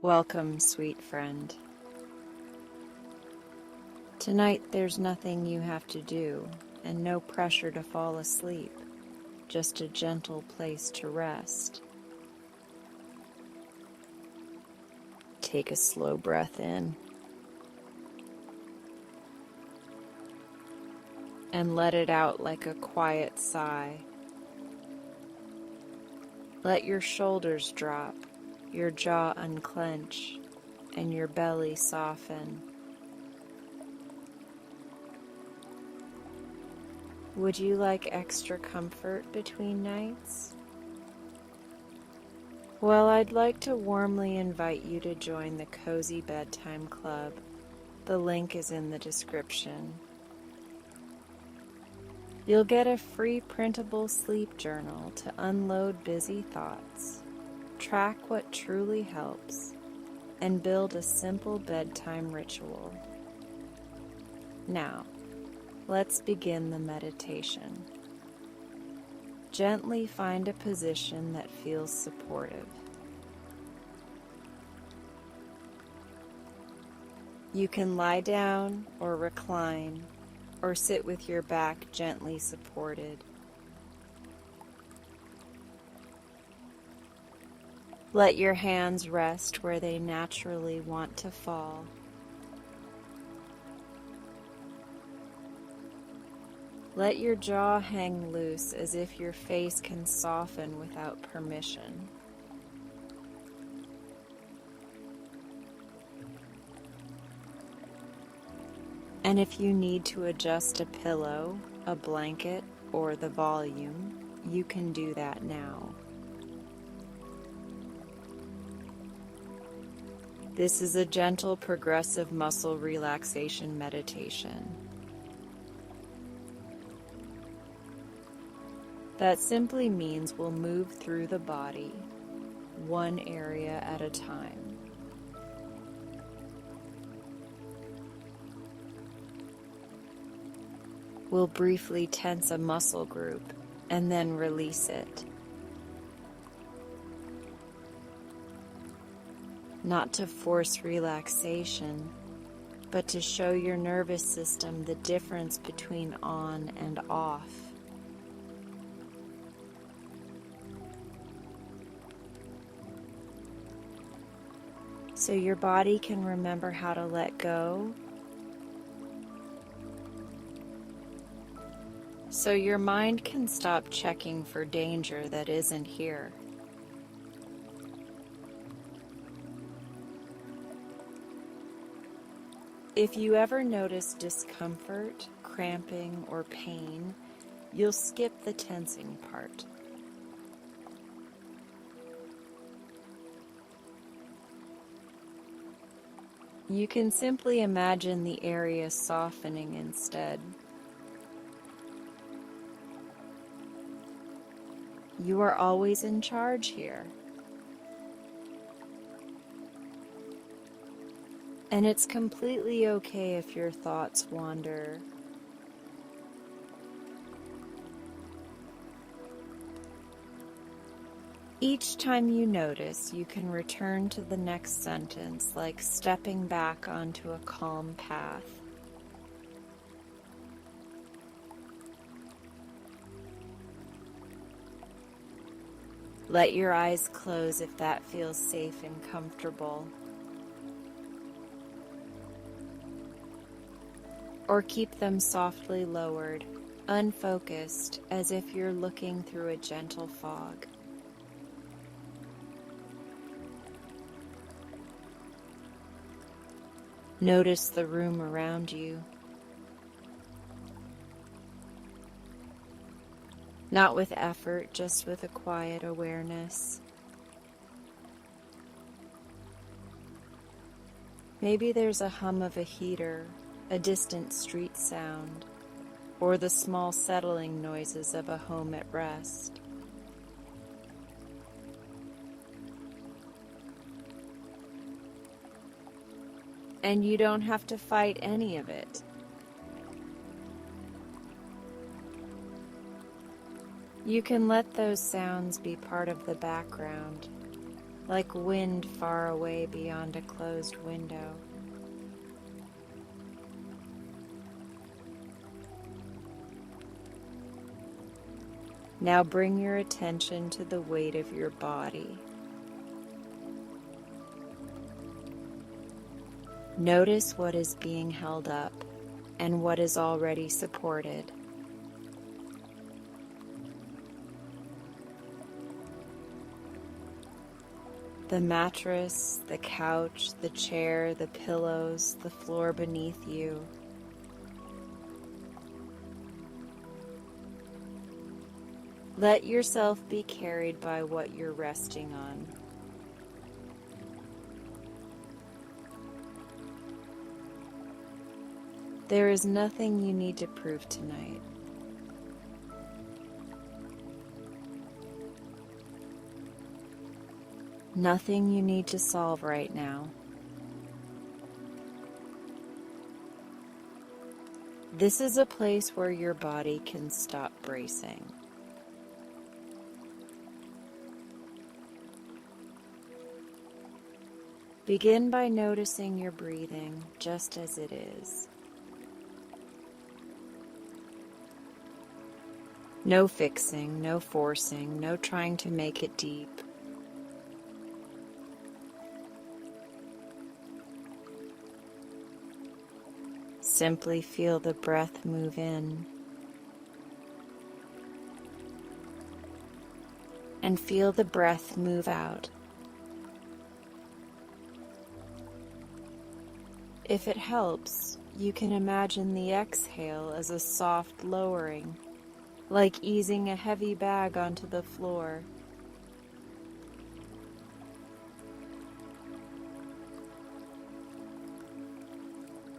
Welcome, sweet friend. Tonight there's nothing you have to do and no pressure to fall asleep, just a gentle place to rest. Take a slow breath in and let it out like a quiet sigh. Let your shoulders drop, your jaw unclench, and your belly soften. Would you like extra comfort between nights? Well, I'd like to warmly invite you to join the Cozy Bedtime Club. The link is in the description. You'll get a free printable sleep journal to unload busy thoughts, track what truly helps, and build a simple bedtime ritual. Now, let's begin the meditation. Gently find a position that feels supportive. You can lie down or recline, or sit with your back gently supported. Let your hands rest where they naturally want to fall. Let your jaw hang loose as if your face can soften without permission. And if you need to adjust a pillow, a blanket, or the volume, you can do that now. This is a gentle progressive muscle relaxation meditation. That simply means we'll move through the body, one area at a time. We'll briefly tense a muscle group and then release it. Not to force relaxation, but to show your nervous system the difference between on and off. So your body can remember how to let go. So your mind can stop checking for danger that isn't here. If you ever notice discomfort, cramping, or pain, you'll skip the tensing part. You can simply imagine the area softening instead. You are always in charge here. And it's completely okay if your thoughts wander. Each time you notice, you can return to the next sentence like stepping back onto a calm path. Let your eyes close if that feels safe and comfortable. Or keep them softly lowered, unfocused, as if you're looking through a gentle fog. Notice the room around you. Not with effort, just with a quiet awareness. Maybe there's a hum of a heater, a distant street sound, or the small settling noises of a home at rest. And you don't have to fight any of it. You can let those sounds be part of the background, like wind far away beyond a closed window. Now bring your attention to the weight of your body. Notice what is being held up and what is already supported. The mattress, the couch, the chair, the pillows, the floor beneath you. Let yourself be carried by what you're resting on. There is nothing you need to prove tonight. Nothing you need to solve right now. This is a place where your body can stop bracing. Begin by noticing your breathing just as it is. No fixing, no forcing, no trying to make it deep. Simply feel the breath move in and feel the breath move out. If it helps, you can imagine the exhale as a soft lowering, like easing a heavy bag onto the floor.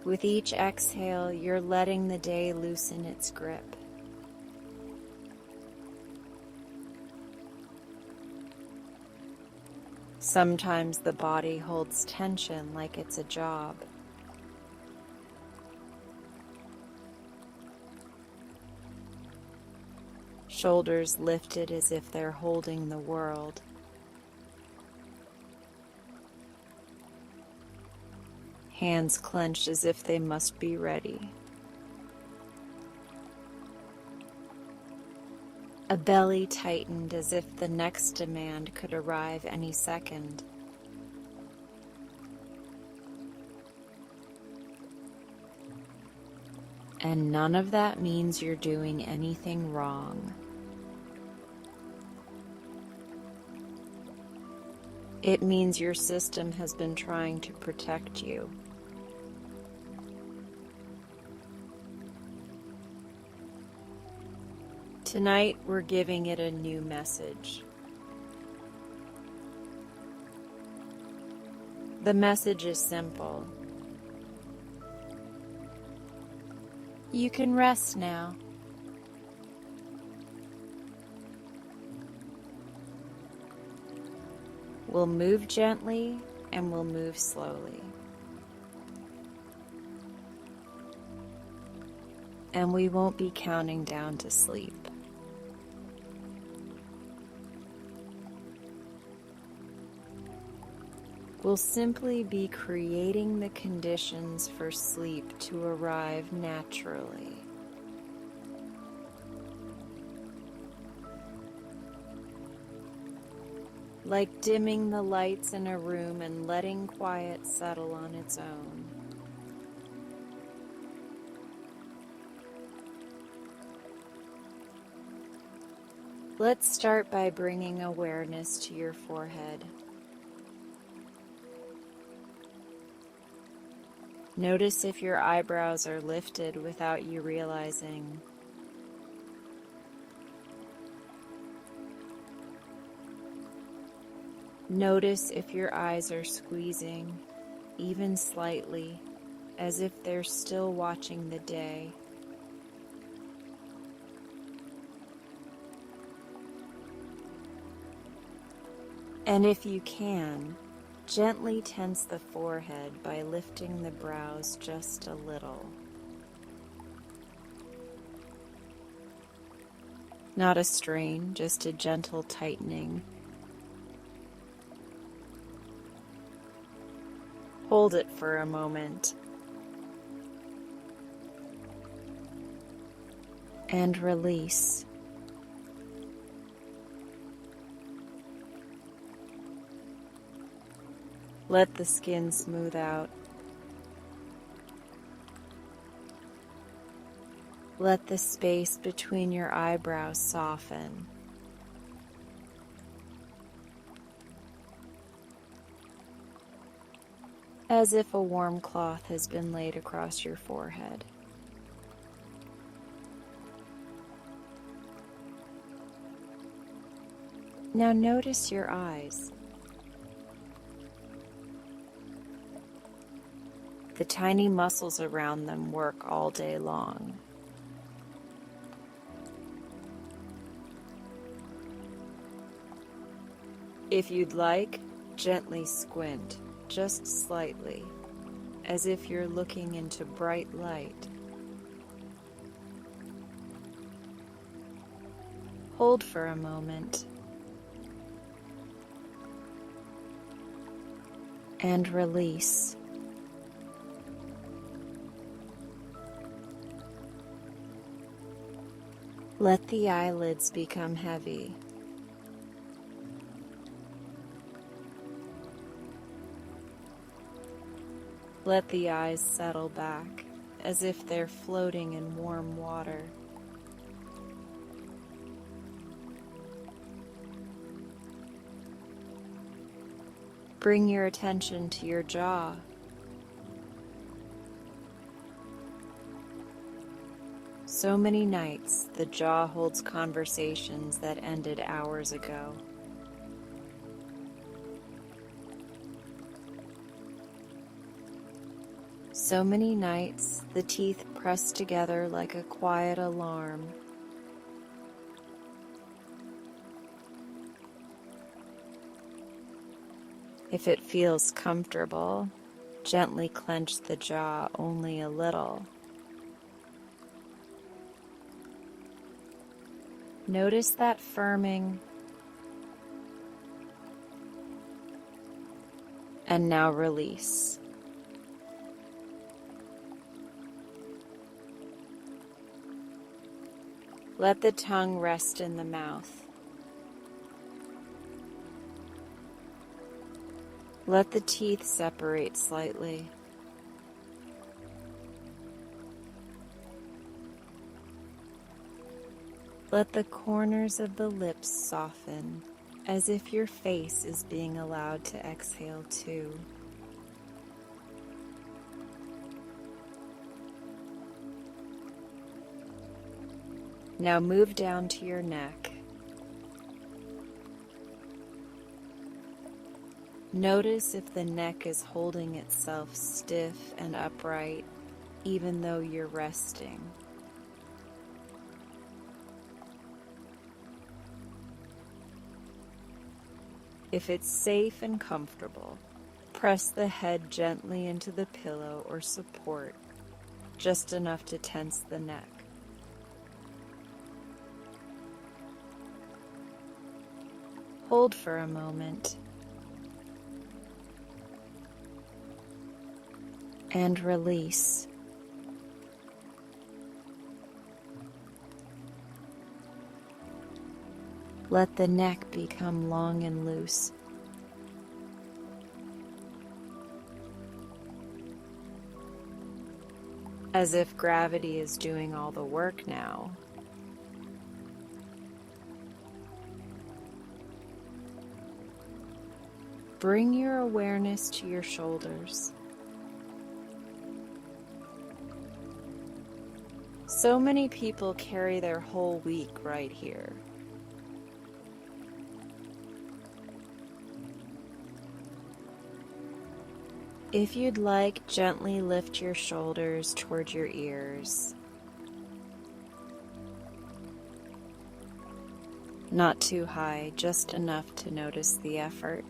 With each exhale, you're letting the day loosen its grip. Sometimes the body holds tension like it's a job. Shoulders lifted as if they're holding the world. Hands clenched as if they must be ready. A belly tightened as if the next demand could arrive any second. And none of that means you're doing anything wrong. It means your system has been trying to protect you. Tonight, we're giving it a new message. The message is simple. You can rest now. We'll move gently and we'll move slowly. And we won't be counting down to sleep. We'll simply be creating the conditions for sleep to arrive naturally. Like dimming the lights in a room and letting quiet settle on its own. Let's start by bringing awareness to your forehead. Notice if your eyebrows are lifted without you realizing. Notice if your eyes are squeezing, even slightly, as if they're still watching the day. And if you can, gently tense the forehead by lifting the brows just a little. Not a strain, just a gentle tightening. Hold it for a moment. And release. Let the skin smooth out. Let the space between your eyebrows soften. As if a warm cloth has been laid across your forehead. Now notice your eyes. The tiny muscles around them work all day long. If you'd like, gently squint, just slightly, as if you're looking into bright light. Hold for a moment. And release. Let the eyelids become heavy. Let the eyes settle back, as if they're floating in warm water. Bring your attention to your jaw. So many nights, the jaw holds conversations that ended hours ago. So many nights, the teeth press together like a quiet alarm. If it feels comfortable, gently clench the jaw only a little. Notice that firming. And now release. Let the tongue rest in the mouth. Let the teeth separate slightly. Let the corners of the lips soften, as if your face is being allowed to exhale too. Now move down to your neck. Notice if the neck is holding itself stiff and upright, even though you're resting. If it's safe and comfortable, press the head gently into the pillow or support, just enough to tense the neck. Hold for a moment. And release. Let the neck become long and loose. As if gravity is doing all the work now. Bring your awareness to your shoulders. So many people carry their whole week right here. If you'd like, gently lift your shoulders toward your ears. Not too high, just enough to notice the effort.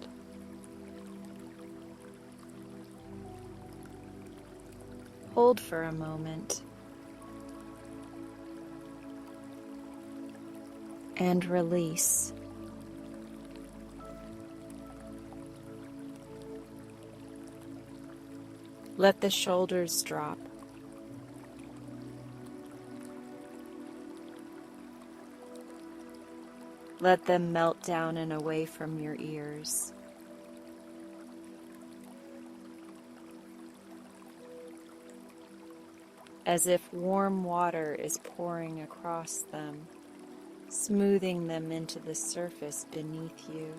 Hold for a moment. And release. Let the shoulders drop. Let them melt down and away from your ears. As if warm water is pouring across them, smoothing them into the surface beneath you.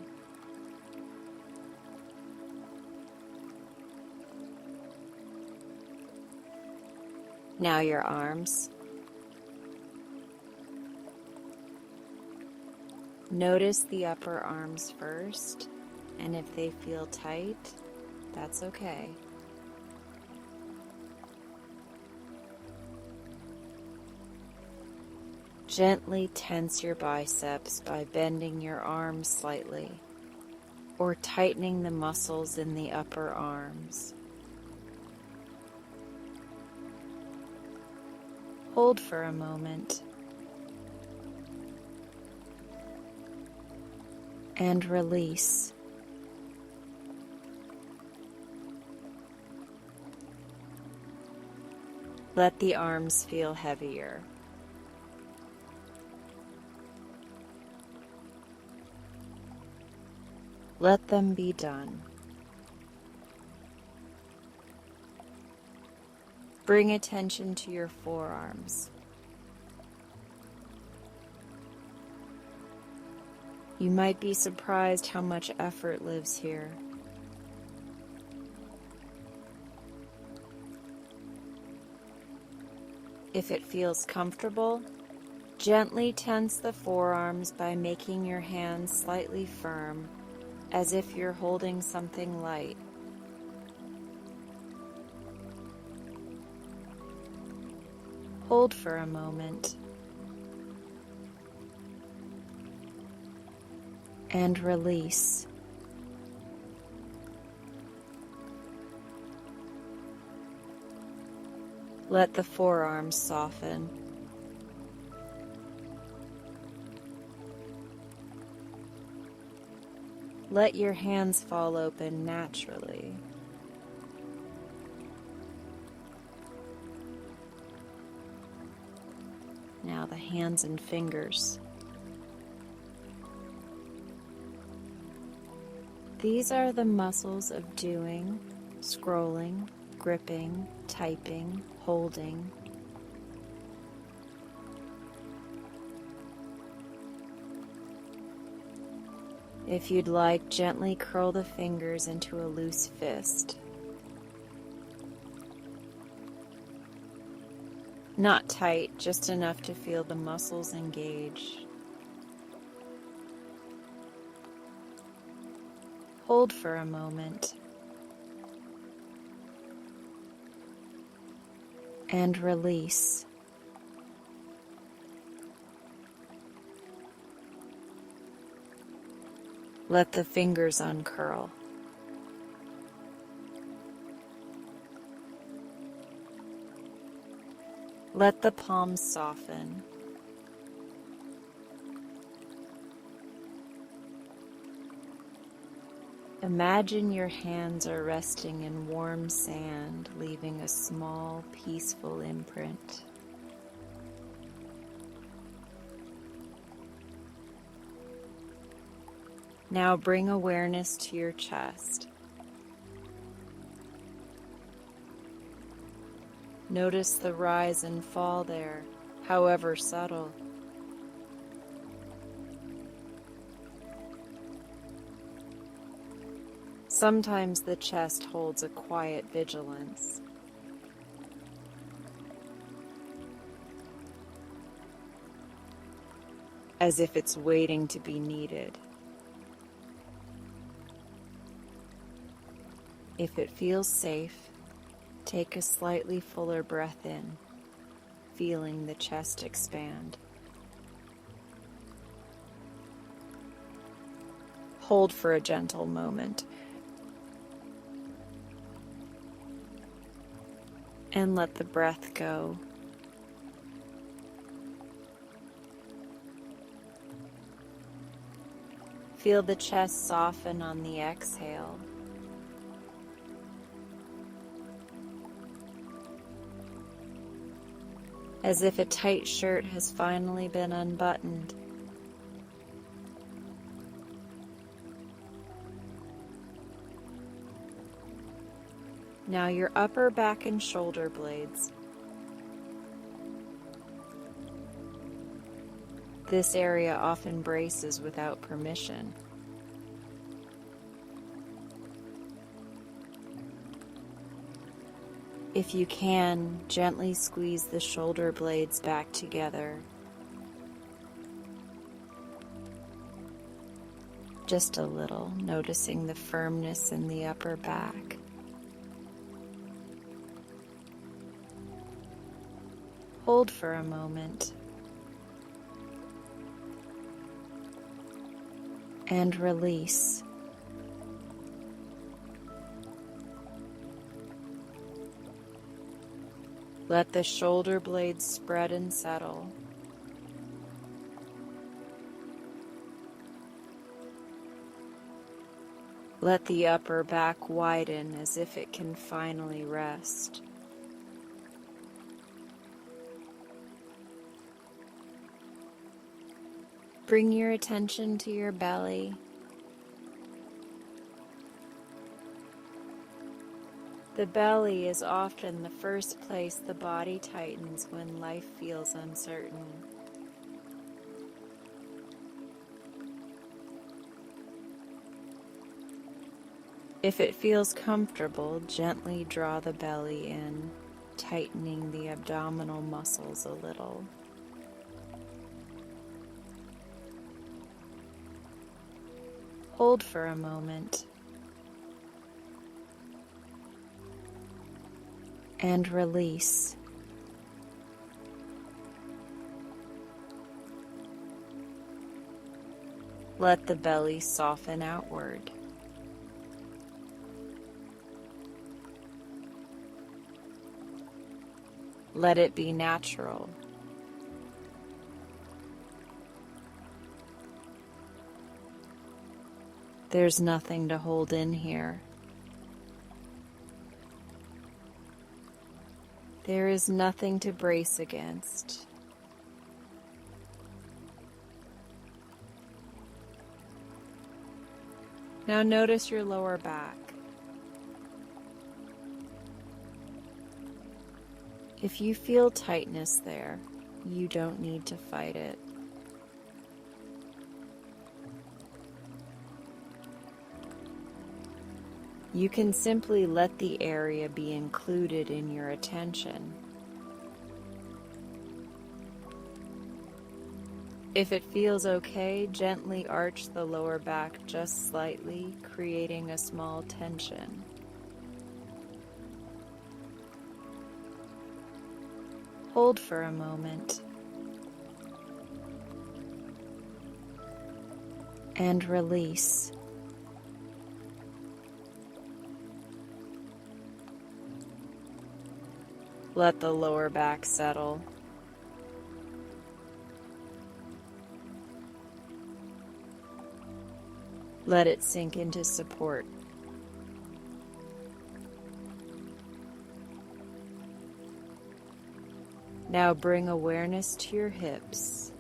Now your arms. Notice the upper arms first, and if they feel tight, that's okay. Gently tense your biceps by bending your arms slightly, or tightening the muscles in the upper arms. Hold for a moment. And release. Let the arms feel heavier. Let them be done. Bring attention to your forearms. You might be surprised how much effort lives here. If it feels comfortable, gently tense the forearms by making your hands slightly firm, as if you're holding something light. Hold for a moment. And release. Let the forearms soften. Let your hands fall open naturally. Now the hands and fingers. These are the muscles of doing, scrolling, gripping, typing, holding. If you'd like, gently curl the fingers into a loose fist. Not tight, just enough to feel the muscles engage. Hold for a moment. And release. Let the fingers uncurl. Let the palms soften. Imagine your hands are resting in warm sand, leaving a small, peaceful imprint. Now bring awareness to your chest. Notice the rise and fall there, however subtle. Sometimes the chest holds a quiet vigilance. As if it's waiting to be needed. If it feels safe, take a slightly fuller breath in, feeling the chest expand. Hold for a gentle moment. And let the breath go. Feel the chest soften on the exhale. as if a tight shirt has finally been unbuttoned. Now your upper back and shoulder blades. This area often braces without permission. If you can, gently squeeze the shoulder blades back together. Just a little, noticing the firmness in the upper back. Hold for a moment. And release. Let the shoulder blades spread and settle. Let the upper back widen as if it can finally rest. Bring your attention to your belly. The belly is often the first place the body tightens when life feels uncertain. If it feels comfortable, gently draw the belly in, tightening the abdominal muscles a little. Hold for a moment. And release. Let the belly soften outward. Let it be natural. There's nothing to hold in here. There is nothing to brace against. Now notice your lower back. If you feel tightness there, you don't need to fight it. You can simply let the area be included in your attention. If it feels okay, gently arch the lower back just slightly, creating a small tension. Hold for a moment. And release. Let the lower back settle. Let it sink into support. Now bring awareness to your hips.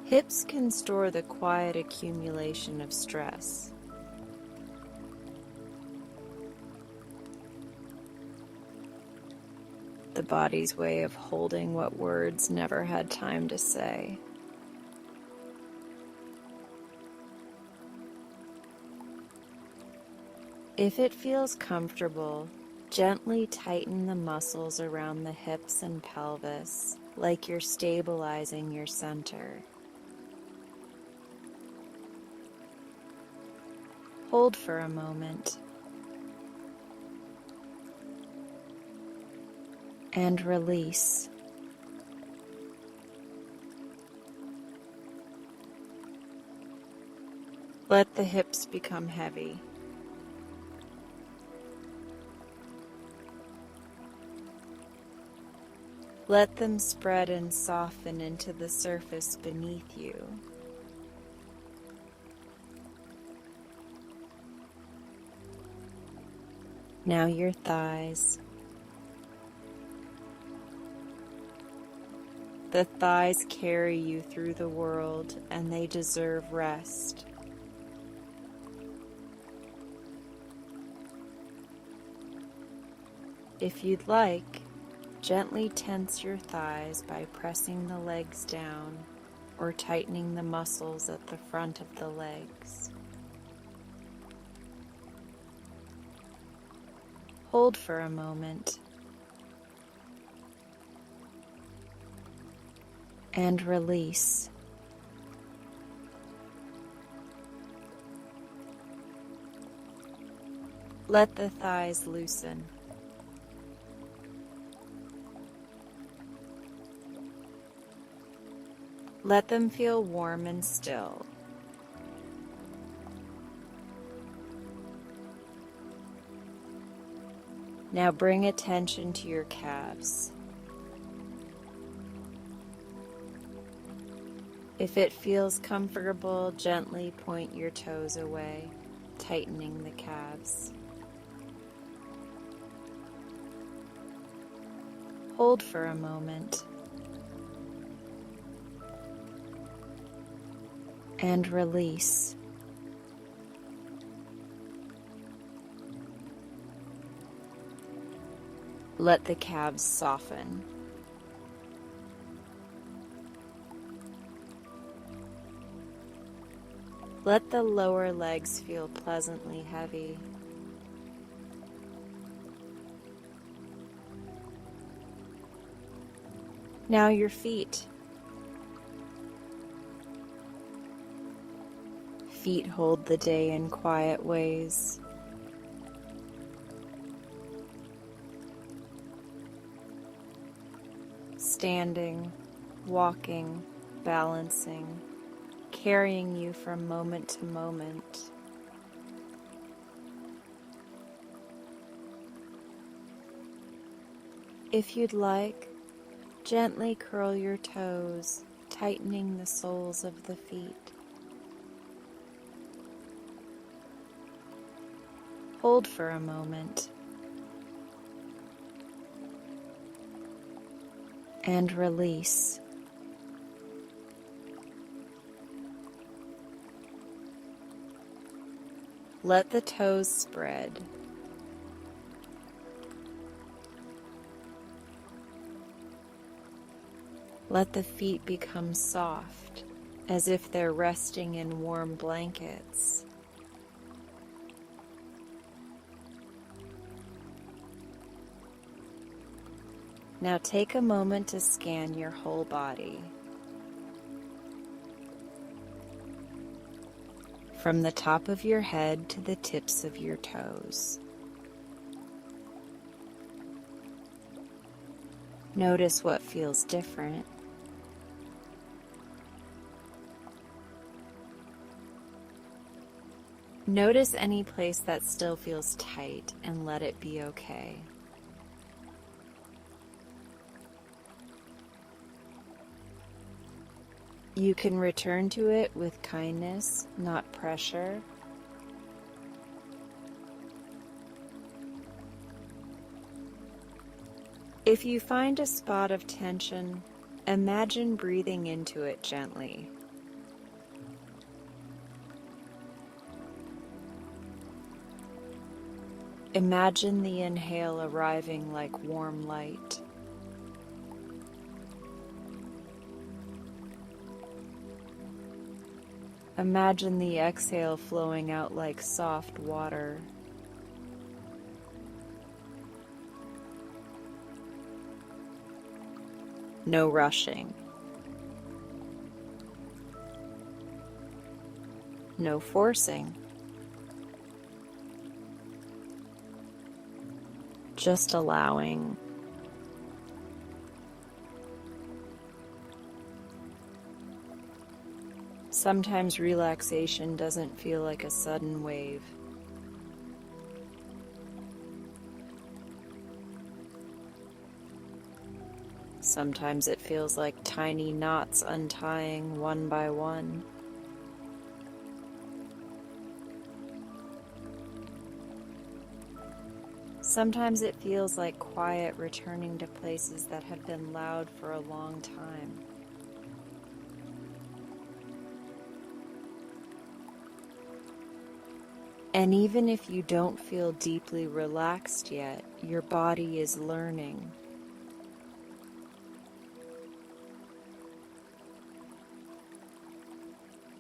Hips can store the quiet accumulation of stress. The body's way of holding what words never had time to say. If it feels comfortable, gently tighten the muscles around the hips and pelvis, like you're stabilizing your center. Hold for a moment. And release. Let the hips become heavy. Let them spread and soften into the surface beneath you. Now your thighs. The thighs carry you through the world, and they deserve rest. If you'd like, gently tense your thighs by pressing the legs down or tightening the muscles at the front of the legs. Hold for a moment and release. Let the thighs loosen. Let them feel warm and still. Now bring attention to your calves. If it feels comfortable, gently point your toes away, tightening the calves. Hold for a moment and release. Let the calves soften. Let the lower legs feel pleasantly heavy. Now your feet. Feet hold the day in quiet ways. Standing, walking, balancing, carrying you from moment to moment. If you'd like, gently curl your toes, tightening the soles of the feet. Hold for a moment and release. Let the toes spread. Let the feet become soft, as if they're resting in warm blankets. Now take a moment to scan your whole body. From the top of your head to the tips of your toes. Notice what feels different. Notice any place that still feels tight and let it be okay. You can return to it with kindness, not pressure. If you find a spot of tension, imagine breathing into it gently. Imagine the inhale arriving like warm light. Imagine the exhale flowing out like soft water. No rushing. No forcing. Just allowing. Sometimes relaxation doesn't feel like a sudden wave. Sometimes it feels like tiny knots untying one by one. Sometimes it feels like quiet returning to places that have been loud for a long time. And even if you don't feel deeply relaxed yet, your body is learning.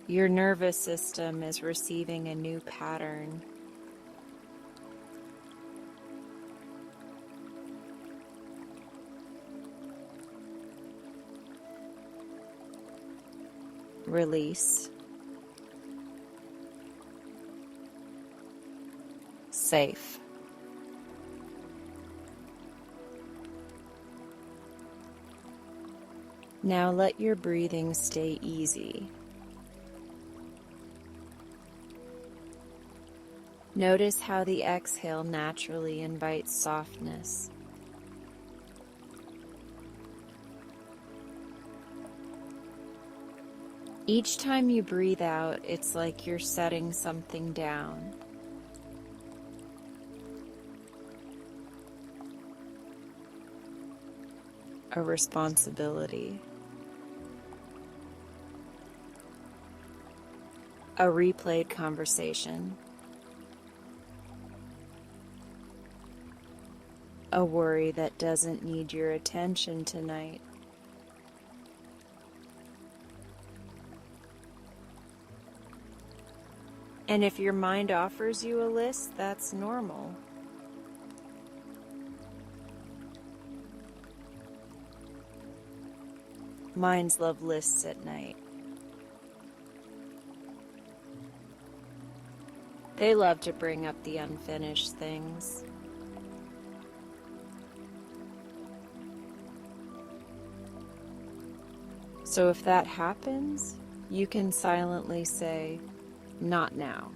Your nervous system is receiving a new pattern. Release. Safe. Now let your breathing stay easy. Notice how the exhale naturally invites softness. Each time you breathe out, it's like you're setting something down. A responsibility. A replayed conversation. A worry that doesn't need your attention tonight. And if your mind offers you a list, that's normal. Minds love lists at night. They love to bring up the unfinished things. So if that happens, you can silently say, "Not now."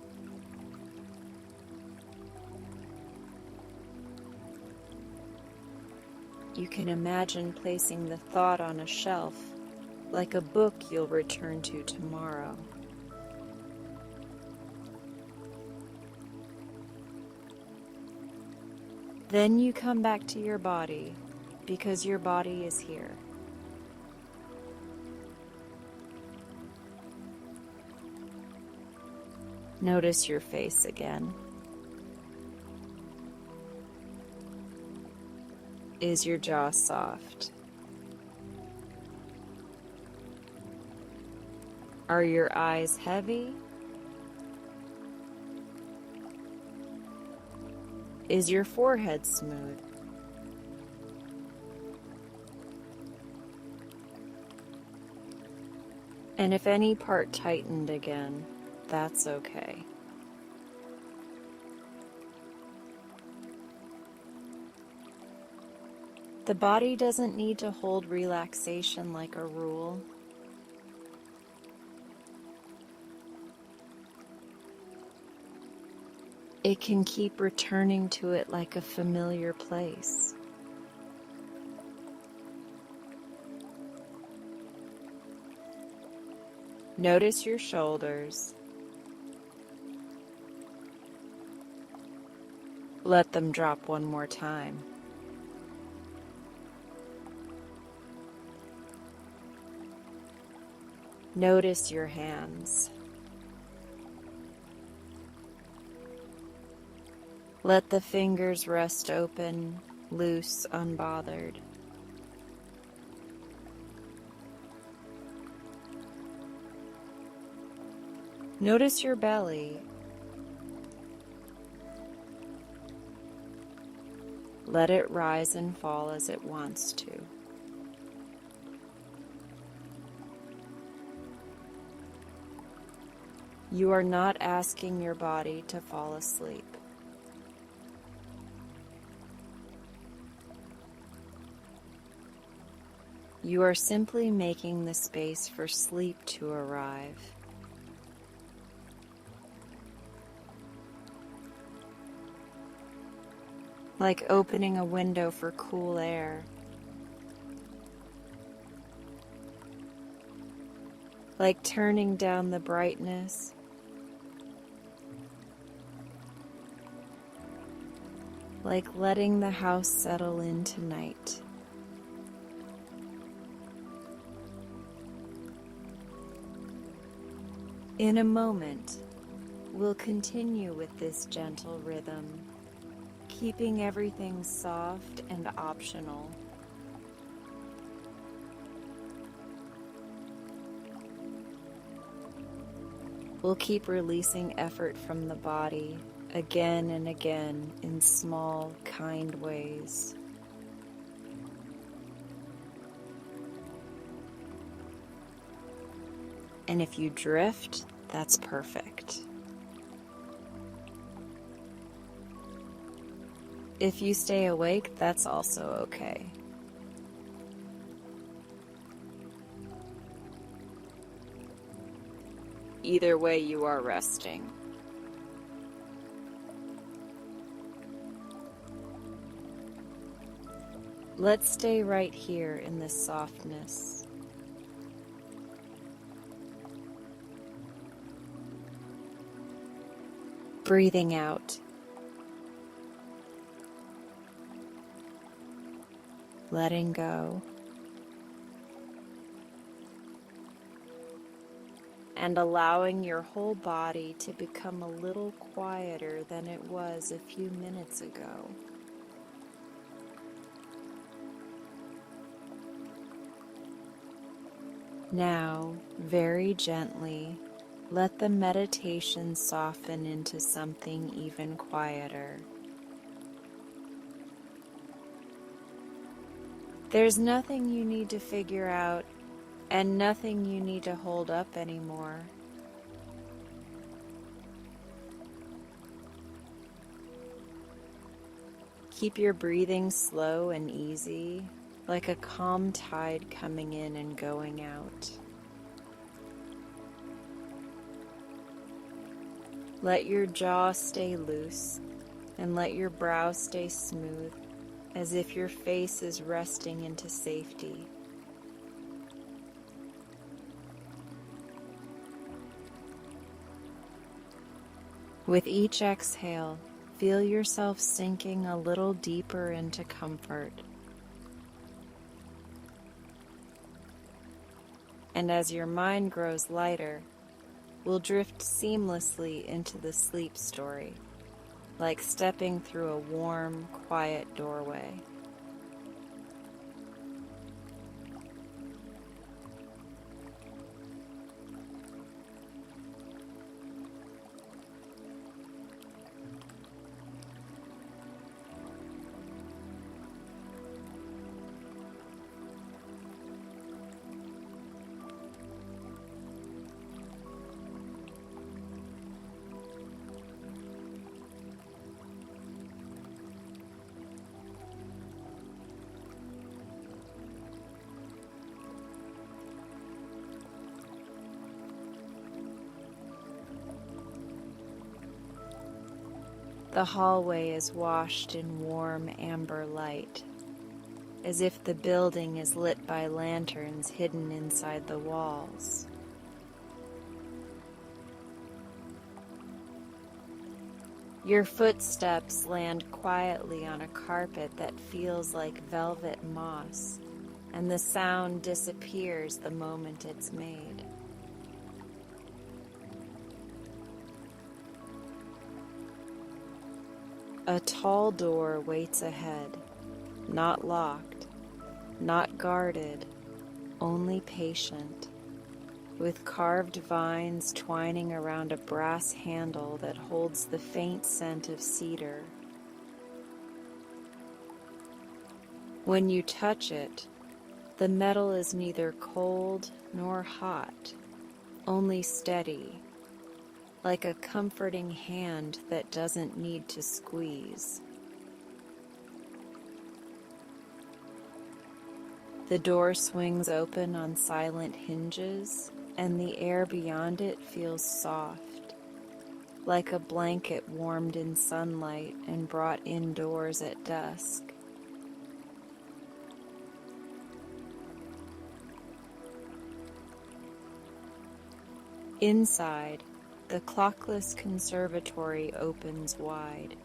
You can imagine placing the thought on a shelf, like a book you'll return to tomorrow. Then you come back to your body, because your body is here. Notice your face again. Is your jaw soft? Are your eyes heavy? Is your forehead smooth? And if any part tightened again, that's okay. The body doesn't need to hold relaxation like a rule. It can keep returning to it like a familiar place. Notice your shoulders. Let them drop one more time. Notice your hands. Let the fingers rest open, loose, unbothered. Notice your belly. Let it rise and fall as it wants to. You are not asking your body to fall asleep. You are simply making the space for sleep to arrive. Like opening a window for cool air. Like turning down the brightness. like letting the house settle in tonight. In a moment, we'll continue with this gentle rhythm, keeping everything soft and optional. We'll keep releasing effort from the body again and again in small, kind ways. And if you drift, that's perfect. If you stay awake, that's also okay. Either way, you are resting. Let's stay right here in this softness. Breathing out. Letting go. And allowing your whole body to become a little quieter than it was a few minutes ago. Now, very gently, let the meditation soften into something even quieter. There's nothing you need to figure out and nothing you need to hold up anymore. Keep your breathing slow and easy, like a calm tide coming in and going out. Let your jaw stay loose and let your brow stay smooth, as if your face is resting into safety. With each exhale, feel yourself sinking a little deeper into comfort. And as your mind grows lighter, we'll drift seamlessly into the sleep story, like stepping through a warm, quiet doorway. The hallway is washed in warm amber light, as if the building is lit by lanterns hidden inside the walls. Your footsteps land quietly on a carpet that feels like velvet moss, and the sound disappears the moment it's made. A tall door waits ahead, not locked, not guarded, only patient, with carved vines twining around a brass handle that holds the faint scent of cedar. When you touch it, the metal is neither cold nor hot, only steady, like a comforting hand that doesn't need to squeeze. The door swings open on silent hinges, and the air beyond it feels soft, like a blanket warmed in sunlight and brought indoors at dusk. Inside, the Clockless Conservatory opens wide,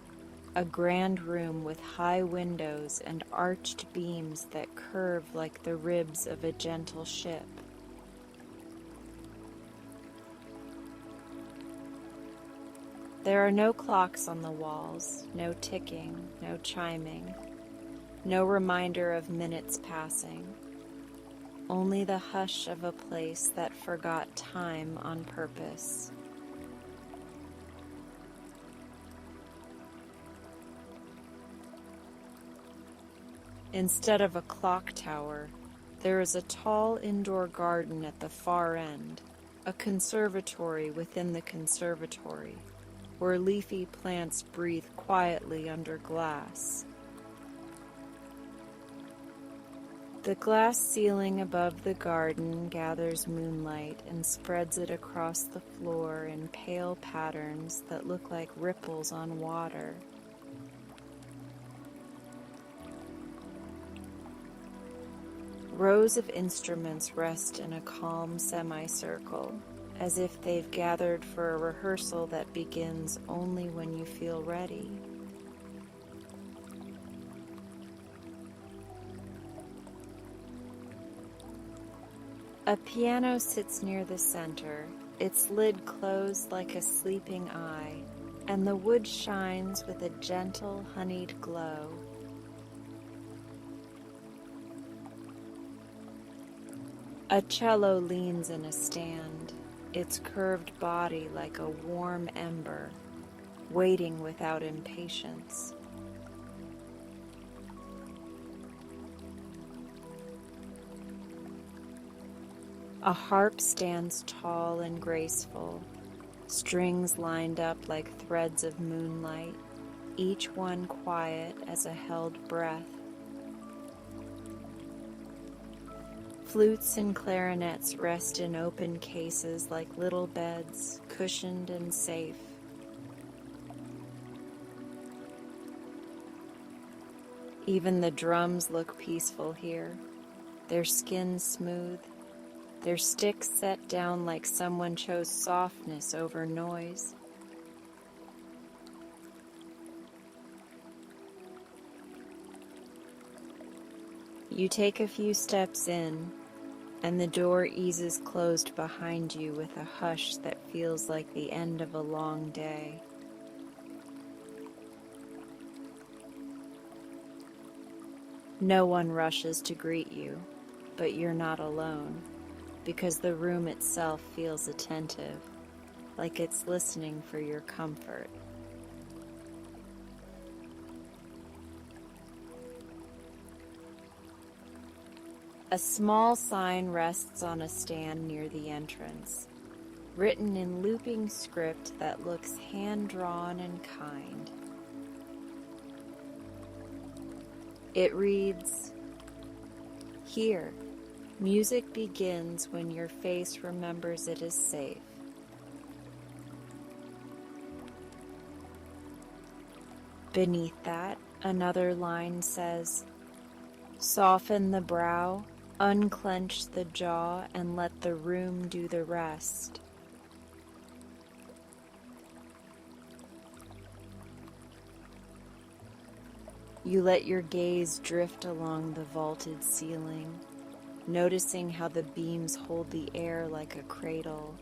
a grand room with high windows and arched beams that curve like the ribs of a gentle ship. There are no clocks on the walls, no ticking, no chiming, no reminder of minutes passing, only the hush of a place that forgot time on purpose. Instead of a clock tower, there is a tall indoor garden at the far end, a conservatory within the conservatory, where leafy plants breathe quietly under glass. The glass ceiling above the garden gathers moonlight and spreads it across the floor in pale patterns that look like ripples on water. Rows of instruments rest in a calm semicircle, as if they've gathered for a rehearsal that begins only when you feel ready. A piano sits near the center, its lid closed like a sleeping eye, and the wood shines with a gentle, honeyed glow. A cello leans in a stand, its curved body like a warm ember, waiting without impatience. A harp stands tall and graceful, strings lined up like threads of moonlight, each one quiet as a held breath. Flutes and clarinets rest in open cases like little beds, cushioned and safe. Even the drums look peaceful here, their skin smooth, their sticks set down like someone chose softness over noise. You take a few steps in, and the door eases closed behind you with a hush that feels like the end of a long day. No one rushes to greet you, but you're not alone, because the room itself feels attentive, like it's listening for your comfort. A small sign rests on a stand near the entrance, written in looping script that looks hand-drawn and kind. It reads, "Here, music begins when your face remembers it is safe." Beneath that, another line says, "Soften the brow, unclench the jaw, and let the room do the rest." You let your gaze drift along the vaulted ceiling, noticing how the beams hold the air like a cradle.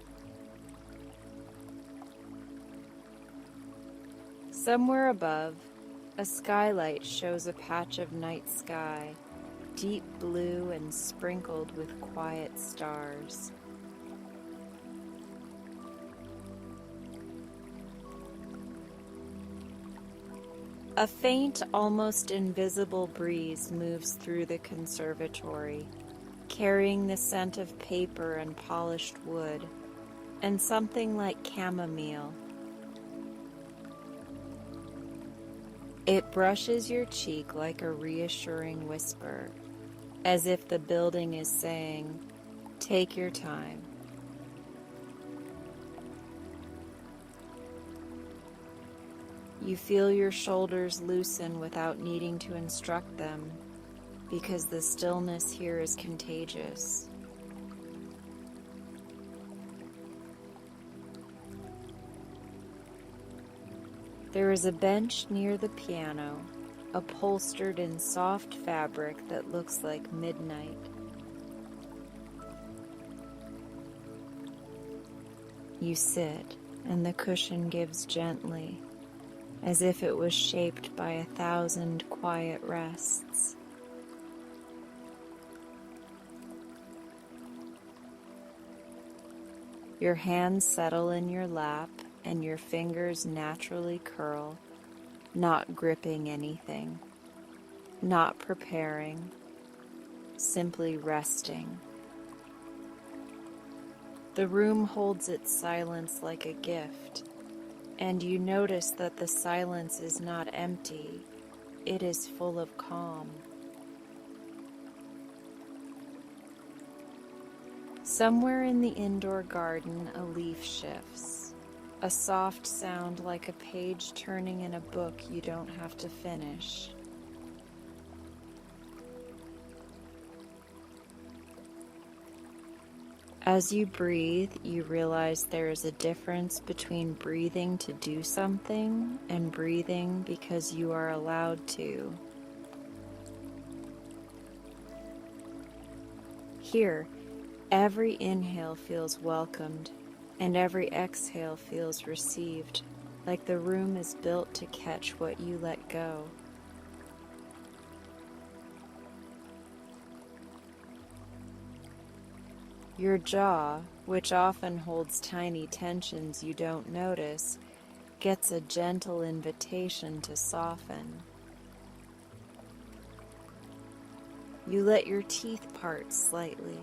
Somewhere above, a skylight shows a patch of night sky, deep blue and sprinkled with quiet stars. A faint, almost invisible breeze moves through the conservatory, carrying the scent of paper and polished wood, and something like chamomile. It brushes your cheek like a reassuring whisper, as if the building is saying, "Take your time." You feel your shoulders loosen without needing to instruct them, because the stillness here is contagious. There is a bench near the piano, upholstered in soft fabric that looks like midnight. You sit, and the cushion gives gently, as if it was shaped by 1,000 quiet rests. Your hands settle in your lap, and your fingers naturally curl, not gripping anything, not preparing, simply resting. The room holds its silence like a gift, and you notice that the silence is not empty, it is full of calm. Somewhere in the indoor garden, a leaf shifts, a soft sound like a page turning in a book you don't have to finish. As you breathe, you realize there is a difference between breathing to do something and breathing because you are allowed to. Here, every inhale feels welcomed, and every exhale feels received, like the room is built to catch what you let go. Your jaw, which often holds tiny tensions you don't notice, gets a gentle invitation to soften. You let your teeth part slightly,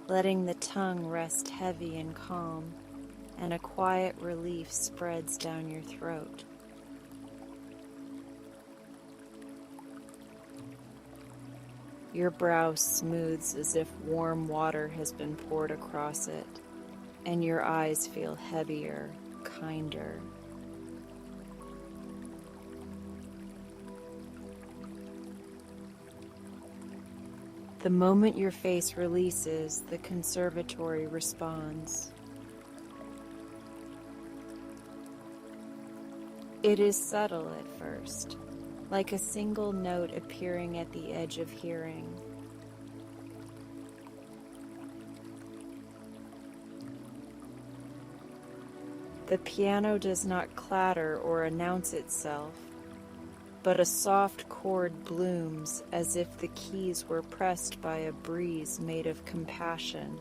letting the tongue rest heavy and calm, and a quiet relief spreads down your throat. Your brow smooths as if warm water has been poured across it, and your eyes feel heavier, kinder. The moment your face releases, the conservatory responds. It is subtle at first, like a single note appearing at the edge of hearing. The piano does not clatter or announce itself, but a soft chord blooms as if the keys were pressed by a breeze made of compassion.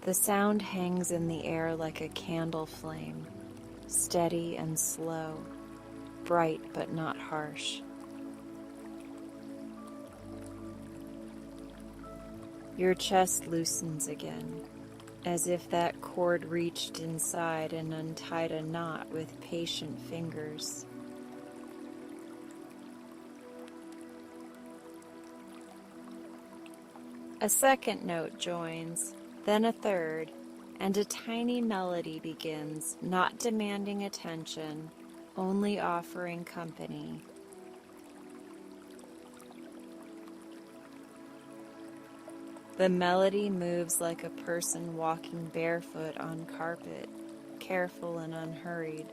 The sound hangs in the air like a candle flame, steady and slow, bright but not harsh. Your chest loosens again, as if that cord reached inside and untied a knot with patient fingers. A second note joins, then a third, and a tiny melody begins, not demanding attention, only offering company. The melody moves like a person walking barefoot on carpet, careful and unhurried.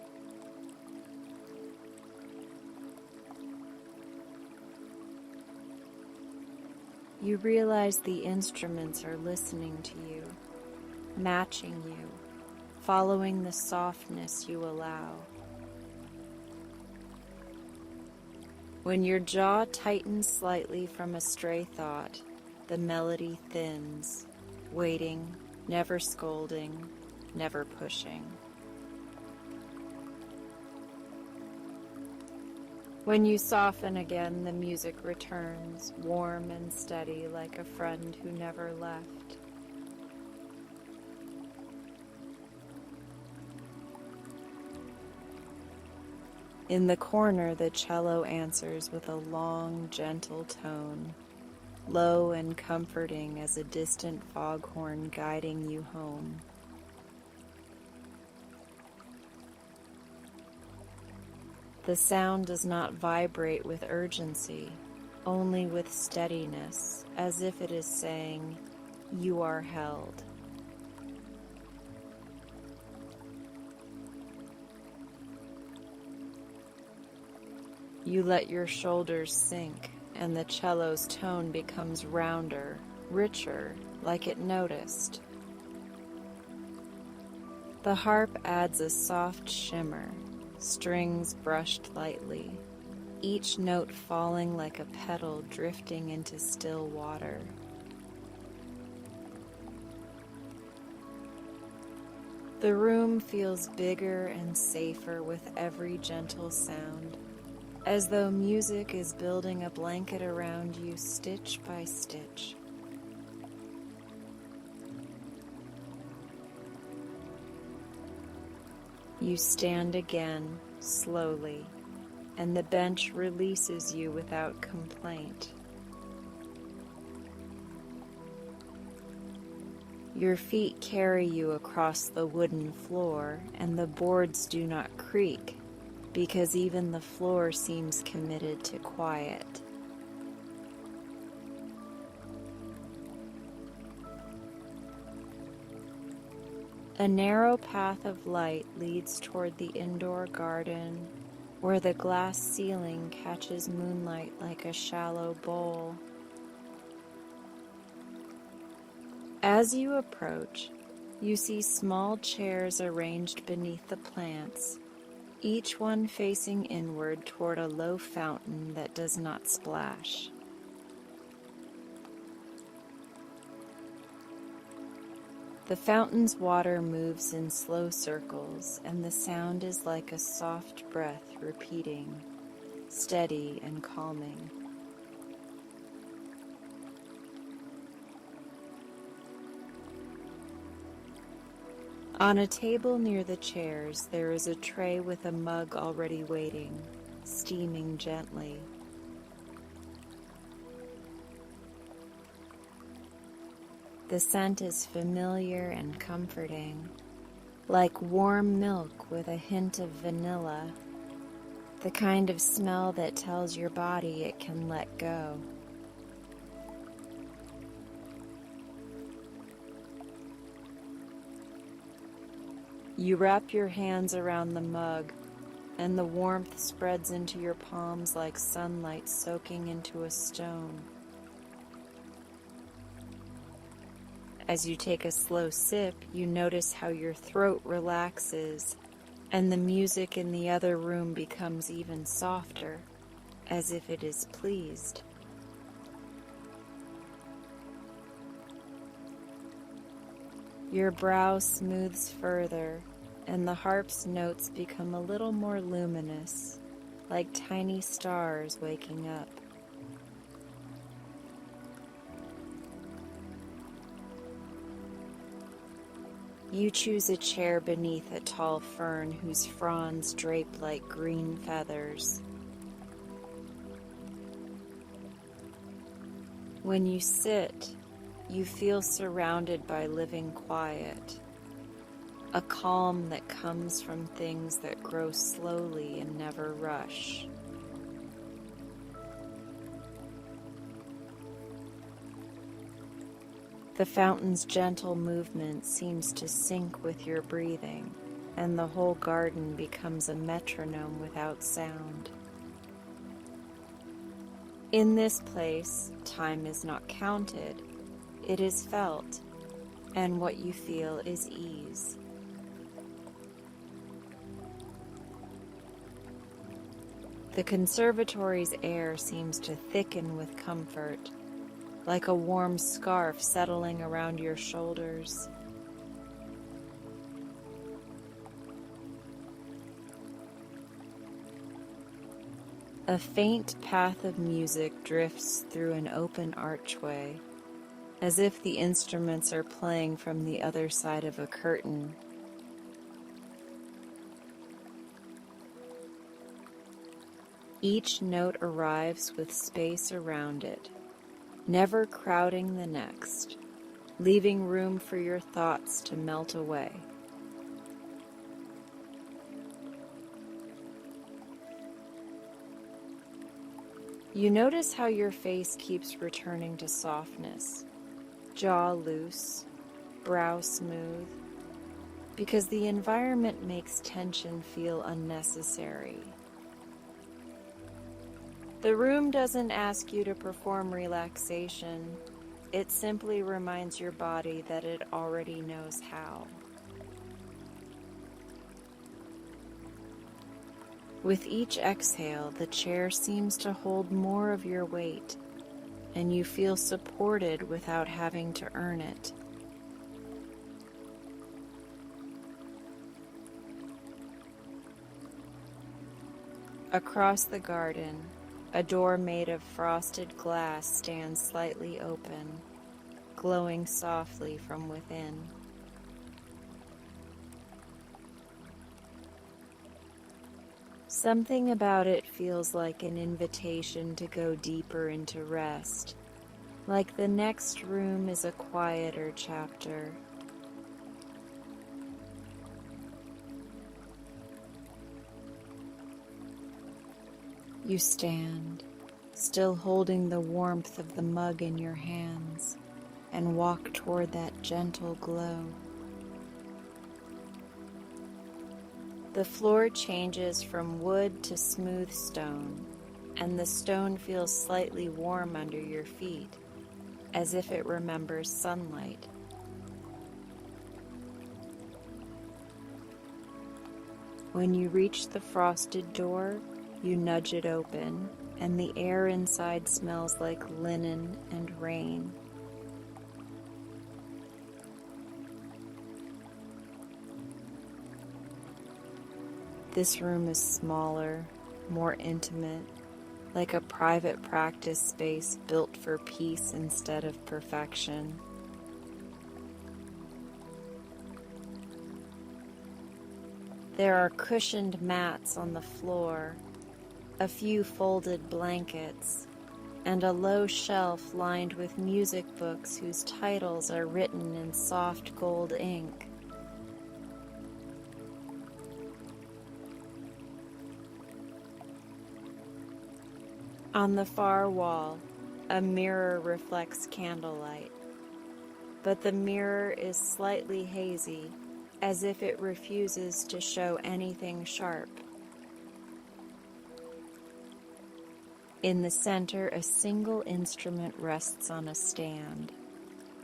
You realize the instruments are listening to you, matching you, following the softness you allow. When your jaw tightens slightly from a stray thought, the melody thins, waiting, never scolding, never pushing. When you soften again, the music returns, warm and steady like a friend who never left. In the corner, the cello answers with a long, gentle tone, low and comforting as a distant foghorn guiding you home. The sound does not vibrate with urgency, only with steadiness, as if it is saying, "You are held." You let your shoulders sink, and the cello's tone becomes rounder, richer, like it noticed. The harp adds a soft shimmer, strings brushed lightly, each note falling like a petal drifting into still water. The room feels bigger and safer with every gentle sound, as though music is building a blanket around you stitch by stitch. You stand again, slowly, and the bench releases you without complaint. Your feet carry you across the wooden floor, and the boards do not creak, because even the floor seems committed to quiet. A narrow path of light leads toward the indoor garden, where the glass ceiling catches moonlight like a shallow bowl. As you approach, you see small chairs arranged beneath the plants, each one facing inward toward a low fountain that does not splash. The fountain's water moves in slow circles, and the sound is like a soft breath repeating, steady and calming. On a table near the chairs, there is a tray with a mug already waiting, steaming gently. The scent is familiar and comforting, like warm milk with a hint of vanilla, the kind of smell that tells your body it can let go. You wrap your hands around the mug, and the warmth spreads into your palms like sunlight soaking into a stone. As you take a slow sip, you notice how your throat relaxes, and the music in the other room becomes even softer, as if it is pleased. Your brow smooths further, and the harp's notes become a little more luminous, like tiny stars waking up. You choose a chair beneath a tall fern whose fronds drape like green feathers. When you sit, you feel surrounded by living quiet, a calm that comes from things that grow slowly and never rush. The fountain's gentle movement seems to sync with your breathing, and the whole garden becomes a metronome without sound. In this place, time is not counted, it is felt, and what you feel is ease. The conservatory's air seems to thicken with comfort, like a warm scarf settling around your shoulders. A faint path of music drifts through an open archway, as if the instruments are playing from the other side of a curtain. Each note arrives with space around it, never crowding the next, leaving room for your thoughts to melt away. You notice how your face keeps returning to softness, jaw loose, brow smooth, because the environment makes tension feel unnecessary. The room doesn't ask you to perform relaxation. It simply reminds your body that it already knows how. With each exhale, the chair seems to hold more of your weight, and you feel supported without having to earn it. Across the garden, a door made of frosted glass stands slightly open, glowing softly from within. Something about it feels like an invitation to go deeper into rest, like the next room is a quieter chapter. You stand, still holding the warmth of the mug in your hands, and walk toward that gentle glow. The floor changes from wood to smooth stone, and the stone feels slightly warm under your feet, as if it remembers sunlight. When you reach the frosted door, you nudge it open, and the air inside smells like linen and rain. This room is smaller, more intimate, like a private practice space built for peace instead of perfection. There are cushioned mats on the floor, a few folded blankets, and a low shelf lined with music books whose titles are written in soft gold ink. On the far wall, a mirror reflects candlelight, but the mirror is slightly hazy, as if it refuses to show anything sharp. In the center, a single instrument rests on a stand,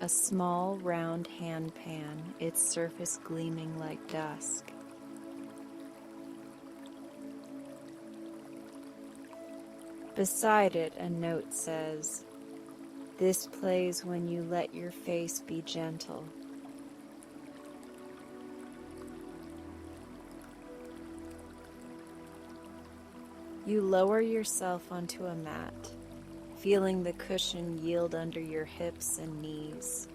a small round hand pan, its surface gleaming like dusk. Beside it, a note says, "This plays when you let your face be gentle." You lower yourself onto a mat, feeling the cushion yield under your hips and knees.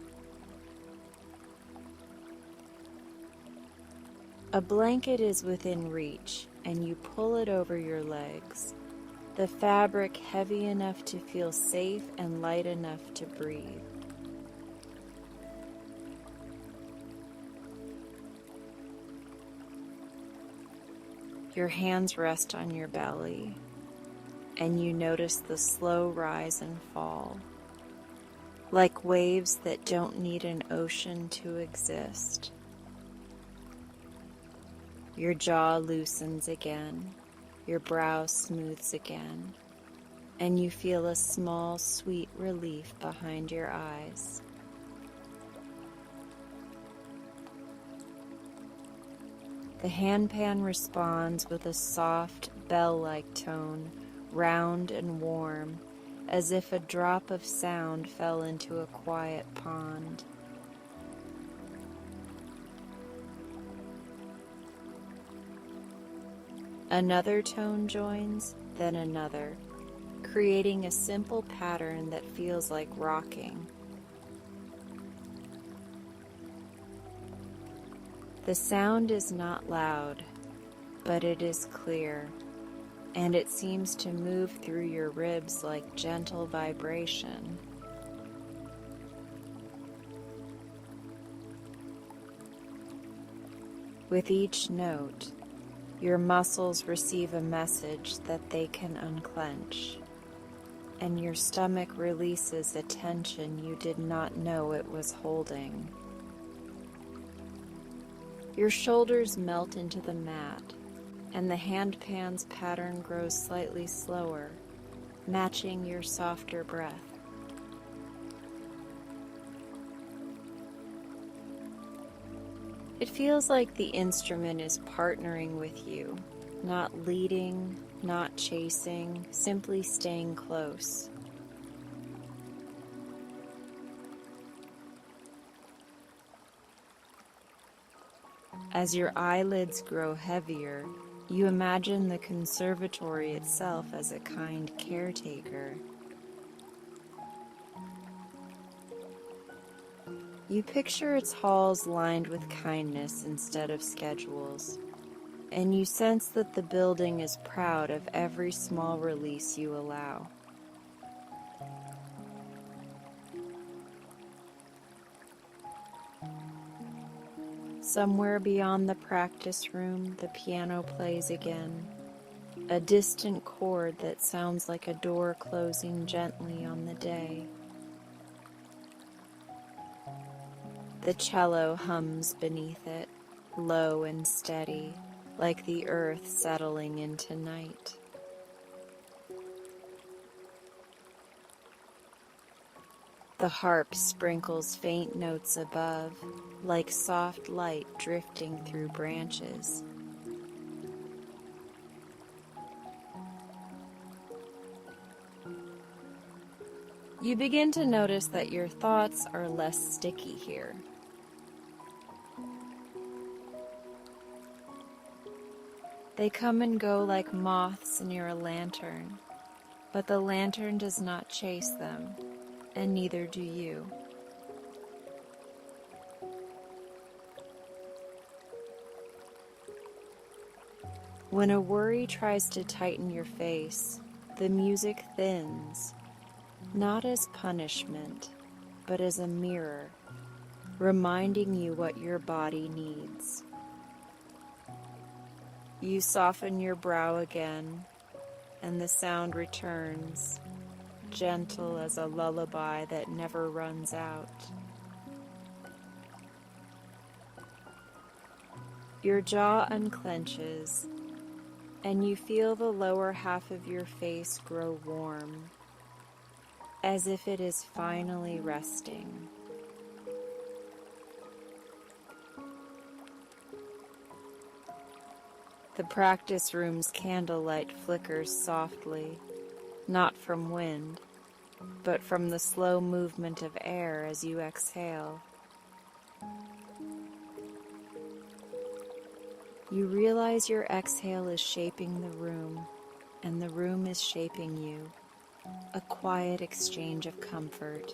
A blanket is within reach, and you pull it over your legs, the fabric heavy enough to feel safe and light enough to breathe. Your hands rest on your belly, and you notice the slow rise and fall, like waves that don't need an ocean to exist. Your jaw loosens again, your brow smooths again, and you feel a small, sweet relief behind your eyes. The handpan responds with a soft, bell-like tone, round and warm, as if a drop of sound fell into a quiet pond. Another tone joins, then another, creating a simple pattern that feels like rocking. The sound is not loud, but it is clear, and it seems to move through your ribs like gentle vibration. With each note, your muscles receive a message that they can unclench, and your stomach releases a tension you did not know it was holding. Your shoulders melt into the mat, and the handpan's pattern grows slightly slower, matching your softer breath. It feels like the instrument is partnering with you, not leading, not chasing, simply staying close. As your eyelids grow heavier, you imagine the conservatory itself as a kind caretaker. You picture its halls lined with kindness instead of schedules, and you sense that the building is proud of every small release you allow. Somewhere beyond the practice room, the piano plays again, a distant chord that sounds like a door closing gently on the day. The cello hums beneath it, low and steady, like the earth settling into night. The harp sprinkles faint notes above, like soft light drifting through branches. You begin to notice that your thoughts are less sticky here. They come and go like moths near a lantern, but the lantern does not chase them, and neither do you. When a worry tries to tighten your face, the music thins, not as punishment, but as a mirror, reminding you what your body needs. You soften your brow again, and the sound returns, gentle as a lullaby that never runs out. Your jaw unclenches, and you feel the lower half of your face grow warm, as if it is finally resting. The practice room's candlelight flickers softly, not from wind, but from the slow movement of air as you exhale. You realize your exhale is shaping the room, and the room is shaping you, a quiet exchange of comfort.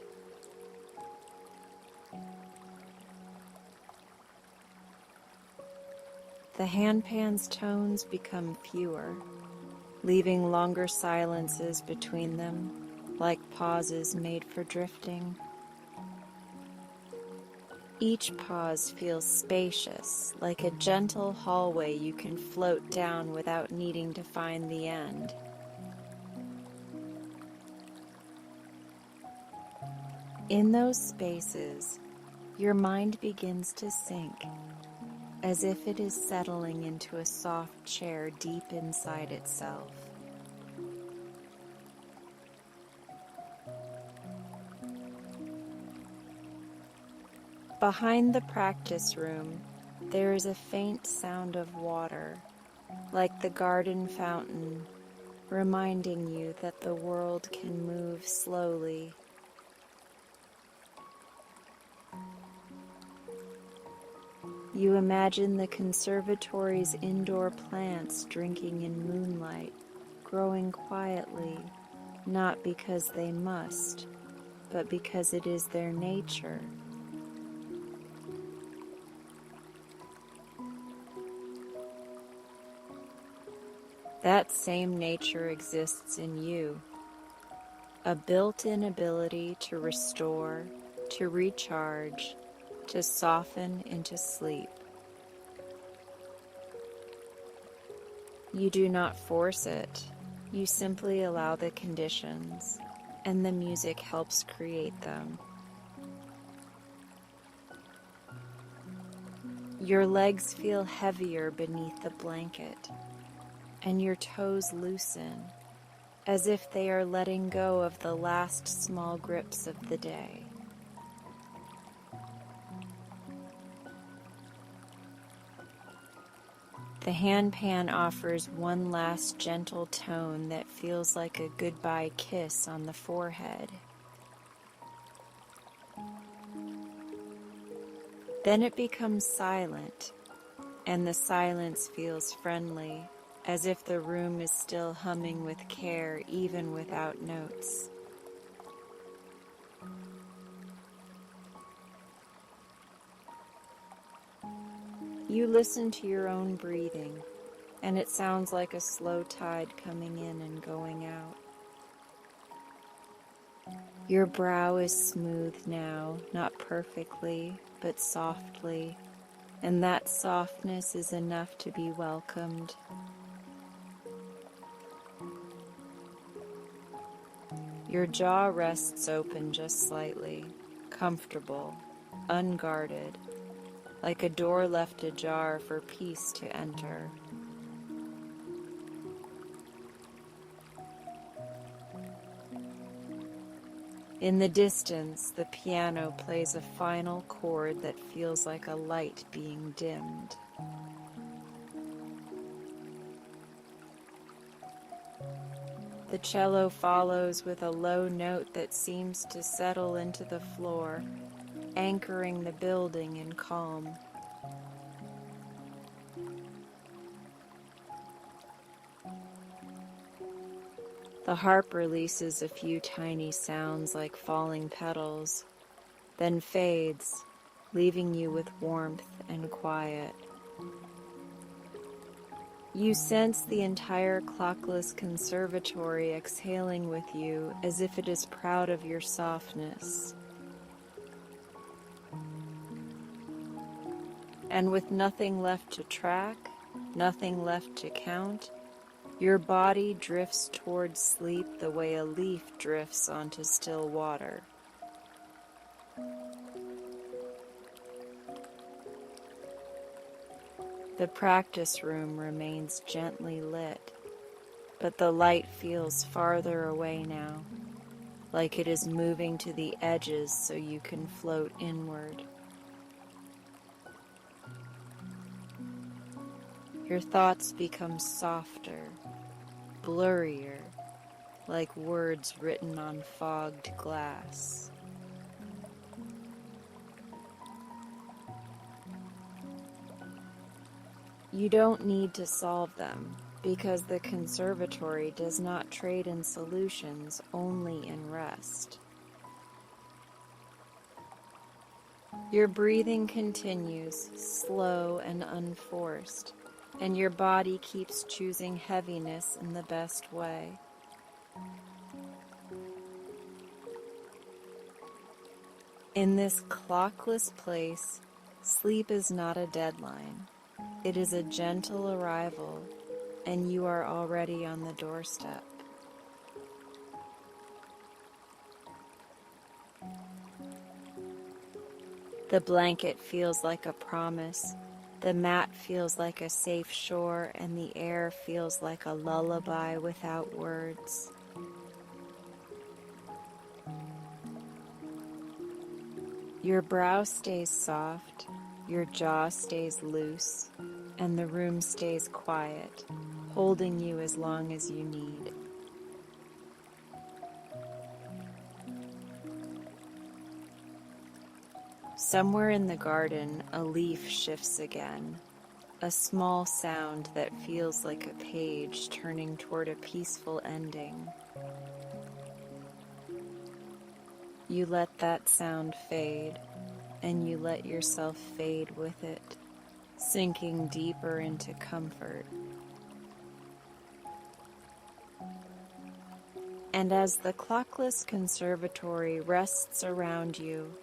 The handpan's tones become fewer, leaving longer silences between them, like pauses made for drifting. Each pause feels spacious, like a gentle hallway you can float down without needing to find the end. In those spaces, your mind begins to sink, as if it is settling into a soft chair deep inside itself. Behind the practice room, there is a faint sound of water, like the garden fountain, reminding you that the world can move slowly. You imagine the conservatory's indoor plants drinking in moonlight, growing quietly, not because they must, but because it is their nature. That same nature exists in you, a built-in ability to restore, to recharge, to soften into sleep. You do not force it, you simply allow the conditions, and the music helps create them. Your legs feel heavier beneath the blanket, and your toes loosen, as if they are letting go of the last small grips of the day. The handpan offers one last gentle tone that feels like a goodbye kiss on the forehead. Then it becomes silent, and the silence feels friendly, as if the room is still humming with care even without notes. You listen to your own breathing, and it sounds like a slow tide coming in and going out. Your brow is smooth now, not perfectly, but softly, and that softness is enough to be welcomed. Your jaw rests open just slightly, comfortable, unguarded, like a door left ajar for peace to enter. In the distance, the piano plays a final chord that feels like a light being dimmed. The cello follows with a low note that seems to settle into the floor, anchoring the building in calm. The harp releases a few tiny sounds like falling petals, then fades, leaving you with warmth and quiet. You sense the entire Clockless Conservatory exhaling with you as if it is proud of your softness. And with nothing left to track, nothing left to count, your body drifts towards sleep the way a leaf drifts onto still water. The practice room remains gently lit, but the light feels farther away now, like it is moving to the edges so you can float inward. Your thoughts become softer, blurrier, like words written on fogged glass. You don't need to solve them, because the conservatory does not trade in solutions, only in rest. Your breathing continues, slow and unforced, and your body keeps choosing heaviness in the best way. In this clockless place, sleep is not a deadline. It is a gentle arrival, and you are already on the doorstep. The blanket feels like a promise, the mat feels like a safe shore, and the air feels like a lullaby without words. Your brow stays soft, your jaw stays loose, and the room stays quiet, holding you as long as you need. Somewhere in the garden, a leaf shifts again, a small sound that feels like a page turning toward a peaceful ending. You let that sound fade, and you let yourself fade with it, sinking deeper into comfort. And as the Clockless Conservatory rests around you,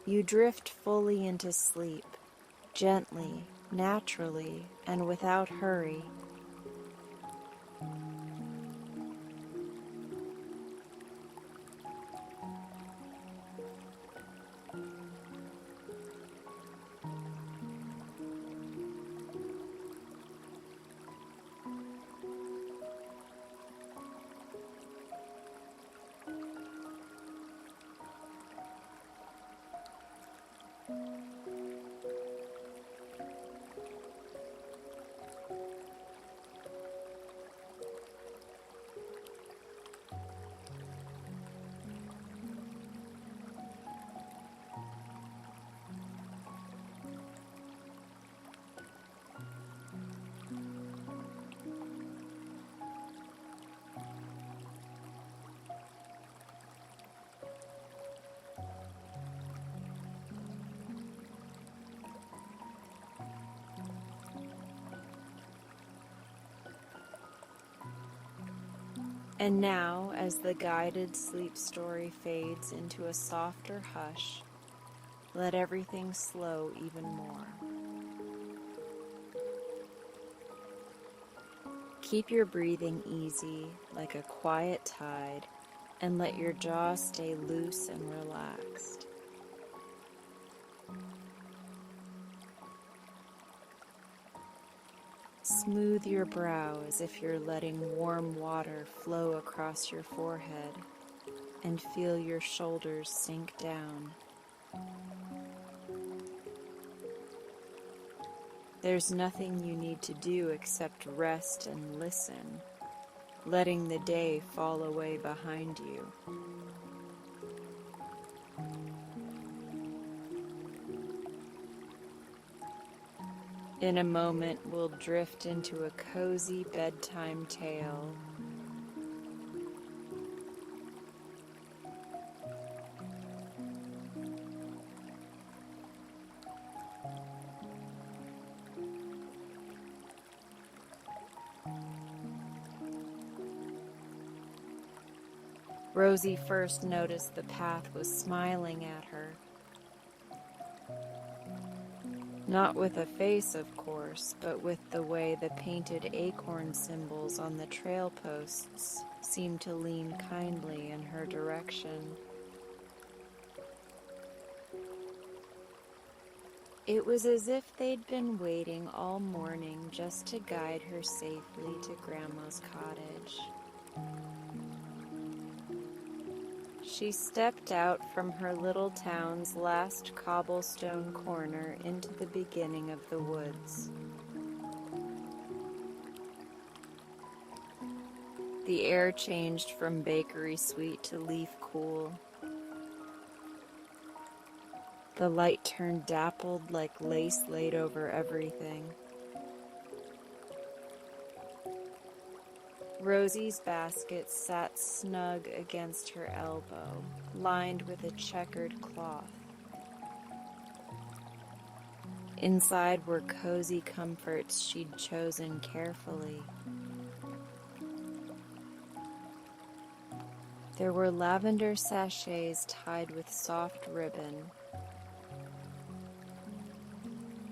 you drift fully into sleep, gently, naturally, and without hurry. And now, as the guided sleep story fades into a softer hush, let everything slow even more. Keep your breathing easy, like a quiet tide, and let your jaw stay loose and relaxed. Smooth your brow as if you're letting warm water flow across your forehead, and feel your shoulders sink down. There's nothing you need to do except rest and listen, letting the day fall away behind you. In a moment, we'll drift into a cozy bedtime tale. Rosie first noticed the path was smiling at her. Not with a face, of course, but with the way the painted acorn symbols on the trail posts seemed to lean kindly in her direction. It was as if they'd been waiting all morning just to guide her safely to Grandma's cottage. She stepped out from her little town's last cobblestone corner into the beginning of the woods. The air changed from bakery sweet to leaf cool. The light turned dappled like lace laid over everything. Rosie's basket sat snug against her elbow, lined with a checkered cloth. Inside were cozy comforts she'd chosen carefully. There were lavender sachets tied with soft ribbon.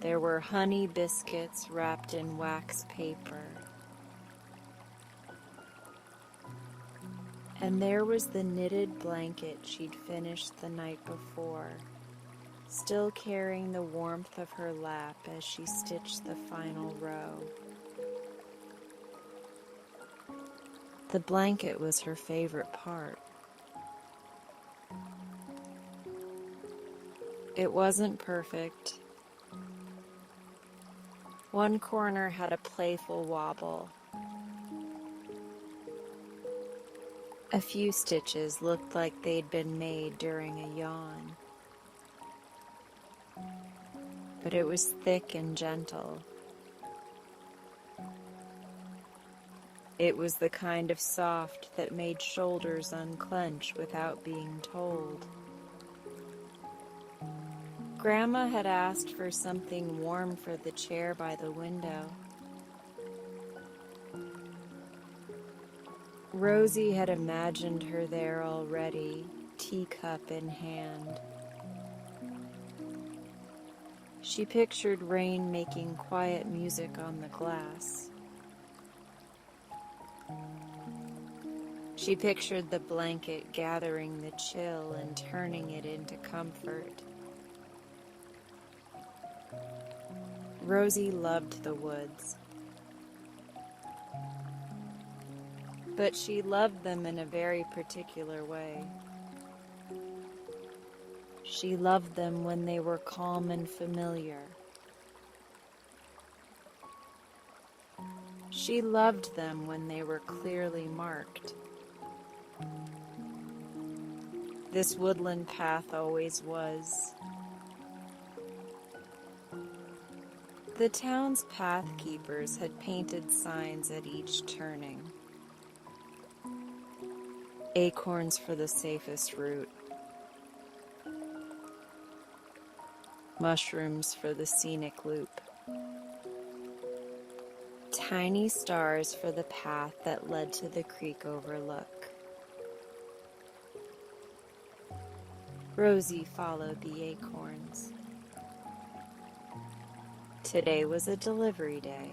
There were honey biscuits wrapped in wax paper. And there was the knitted blanket she'd finished the night before, still carrying the warmth of her lap as she stitched the final row. The blanket was her favorite part. It wasn't perfect. One corner had a playful wobble. A few stitches looked like they'd been made during a yawn. But it was thick and gentle. It was the kind of soft that made shoulders unclench without being told. Grandma had asked for something warm for the chair by the window. Rosie had imagined her there already, teacup in hand. She pictured rain making quiet music on the glass. She pictured the blanket gathering the chill and turning it into comfort. Rosie loved the woods. But she loved them in a very particular way. She loved them when they were calm and familiar. She loved them when they were clearly marked. This woodland path always was. The town's path keepers had painted signs at each turning. Acorns for the safest route. Mushrooms for the scenic loop. tiny stars for the path that led to the creek overlook. Rosie followed the acorns. Today was a delivery day,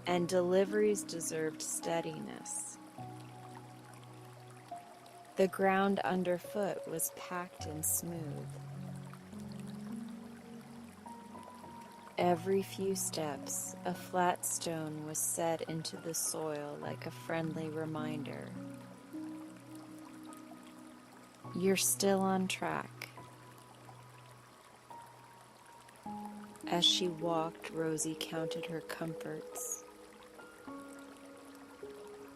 and deliveries deserved steadiness. The ground underfoot was packed and smooth. Every few steps, a flat stone was set into the soil like a friendly reminder. You're still on track. As she walked, Rosie counted her comforts.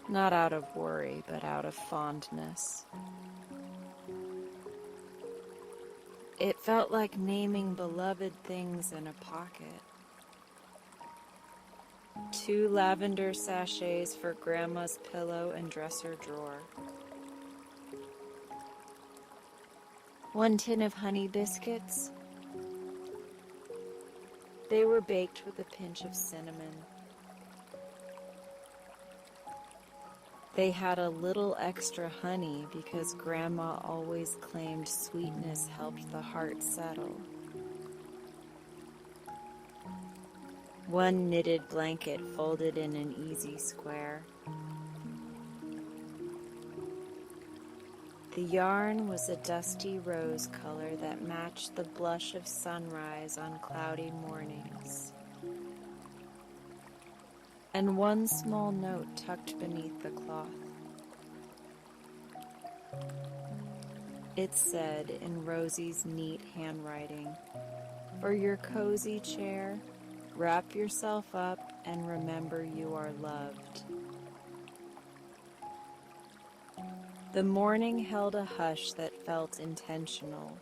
Not out of worry, but out of fondness. It felt like naming beloved things in a pocket. 2 lavender sachets for Grandma's pillow and dresser drawer. 1 tin of honey biscuits. They were baked with a pinch of cinnamon. They had a little extra honey because Grandma always claimed sweetness helped the heart settle. 1 knitted blanket folded in an easy square. The yarn was a dusty rose color that matched the blush of sunrise on cloudy mornings. And 1 small note tucked beneath the cloth. It said in Rosie's neat handwriting, "For your cozy chair, wrap yourself up and remember you are loved." The morning held a hush that felt intentional.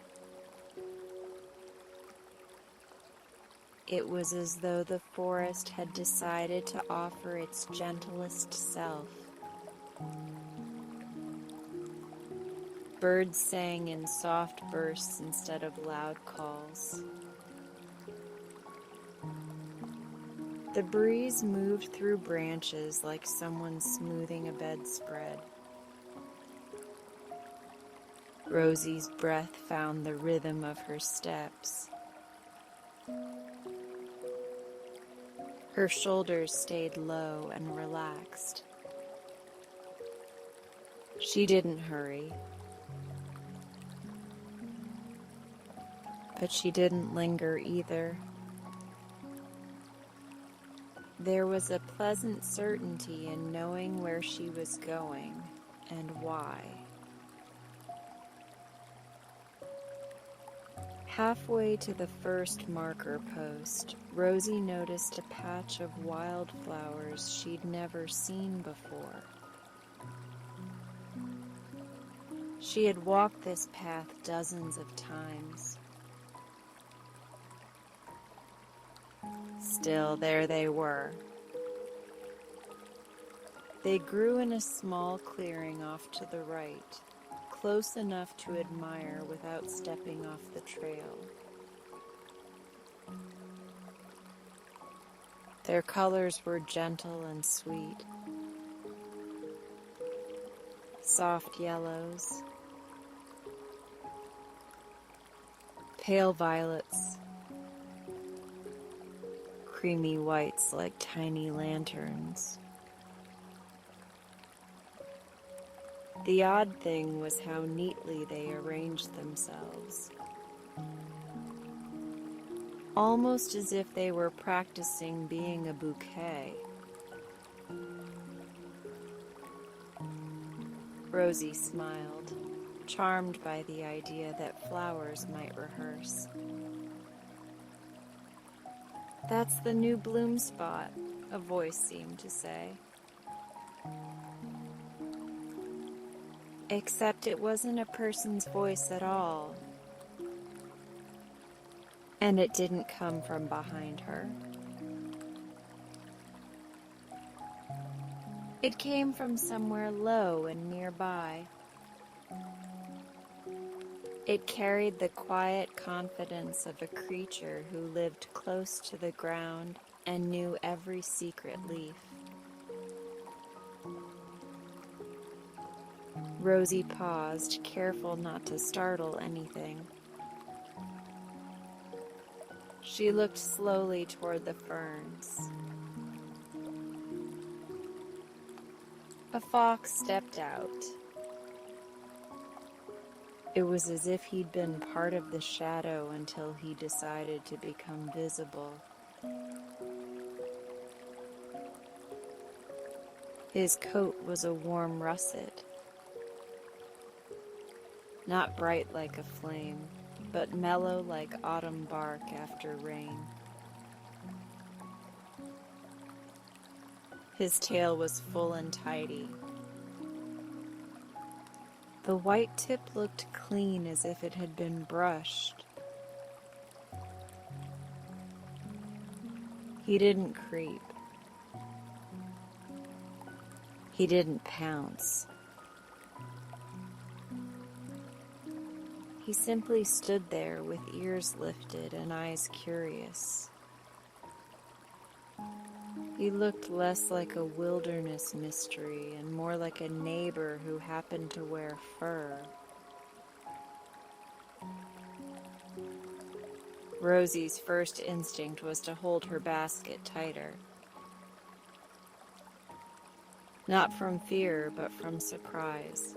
It was as though the forest had decided to offer its gentlest self. Birds sang in soft bursts instead of loud calls. The breeze moved through branches like someone smoothing a bedspread. Rosie's breath found the rhythm of her steps. Her shoulders stayed low and relaxed. She didn't hurry, but she didn't linger either. There was a pleasant certainty in knowing where she was going and why. Halfway to the first marker post, Rosie noticed a patch of wildflowers she'd never seen before. She had walked this path dozens of times. Still, there they were. They grew in a small clearing off to the right, close enough to admire without stepping off the trail. Their colors were gentle and sweet. Soft yellows, pale violets, creamy whites like tiny lanterns. The odd thing was how neatly they arranged themselves, almost as if they were practicing being a bouquet. Rosie smiled, charmed by the idea that flowers might rehearse. "That's the new bloom spot," a voice seemed to say. Except it wasn't a person's voice at all, and it didn't come from behind her. It came from somewhere low and nearby. It carried the quiet confidence of a creature who lived close to the ground and knew every secret leaf. Rosie paused, careful not to startle anything. She looked slowly toward the ferns. A fox stepped out. It was as if he'd been part of the shadow until he decided to become visible. His coat was a warm russet, not bright like a flame, but mellow like autumn bark after rain. His tail was full and tidy. The white tip looked clean as if it had been brushed. He didn't creep. He didn't pounce. He simply stood there with ears lifted and eyes curious. He looked less like a wilderness mystery and more like a neighbor who happened to wear fur. Rosie's first instinct was to hold her basket tighter. Not from fear, but from surprise.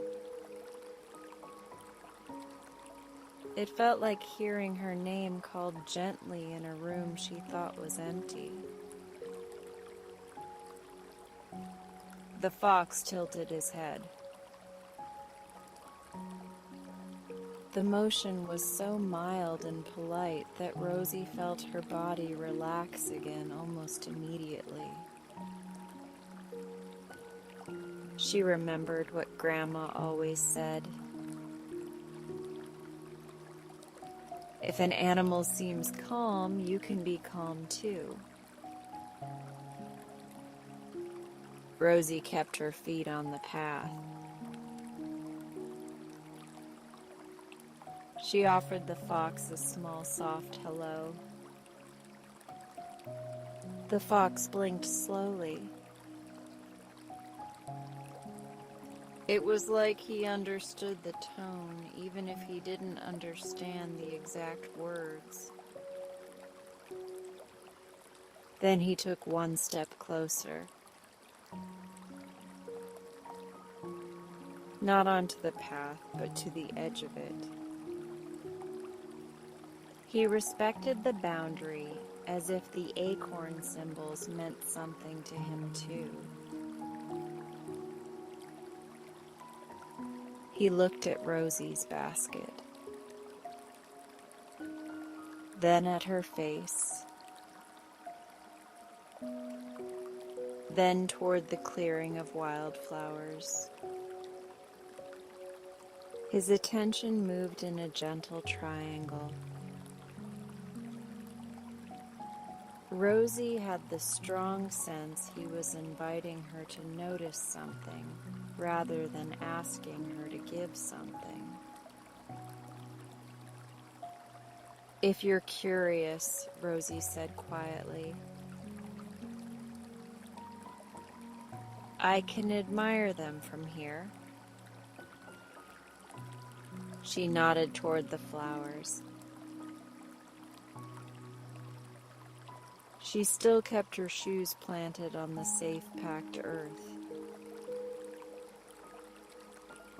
It felt like hearing her name called gently in a room she thought was empty. The fox tilted his head. The motion was so mild and polite that Rosie felt her body relax again almost immediately. She remembered what Grandma always said. If an animal seems calm, you can be calm too. Rosie kept her feet on the path. She offered the fox a small, soft hello. The fox blinked slowly. It was like he understood the tone, even if he didn't understand the exact words. Then he took one step closer. Not onto the path, but to the edge of it. He respected the boundary as if the acorn symbols meant something to him too. He looked at Rosie's basket, then at her face, then toward the clearing of wildflowers. His attention moved in a gentle triangle. Rosie had the strong sense he was inviting her to notice something rather than asking her to give something. "If you're curious," Rosie said quietly, "I can admire them from here." She nodded toward the flowers. She still kept her shoes planted on the safe, packed earth.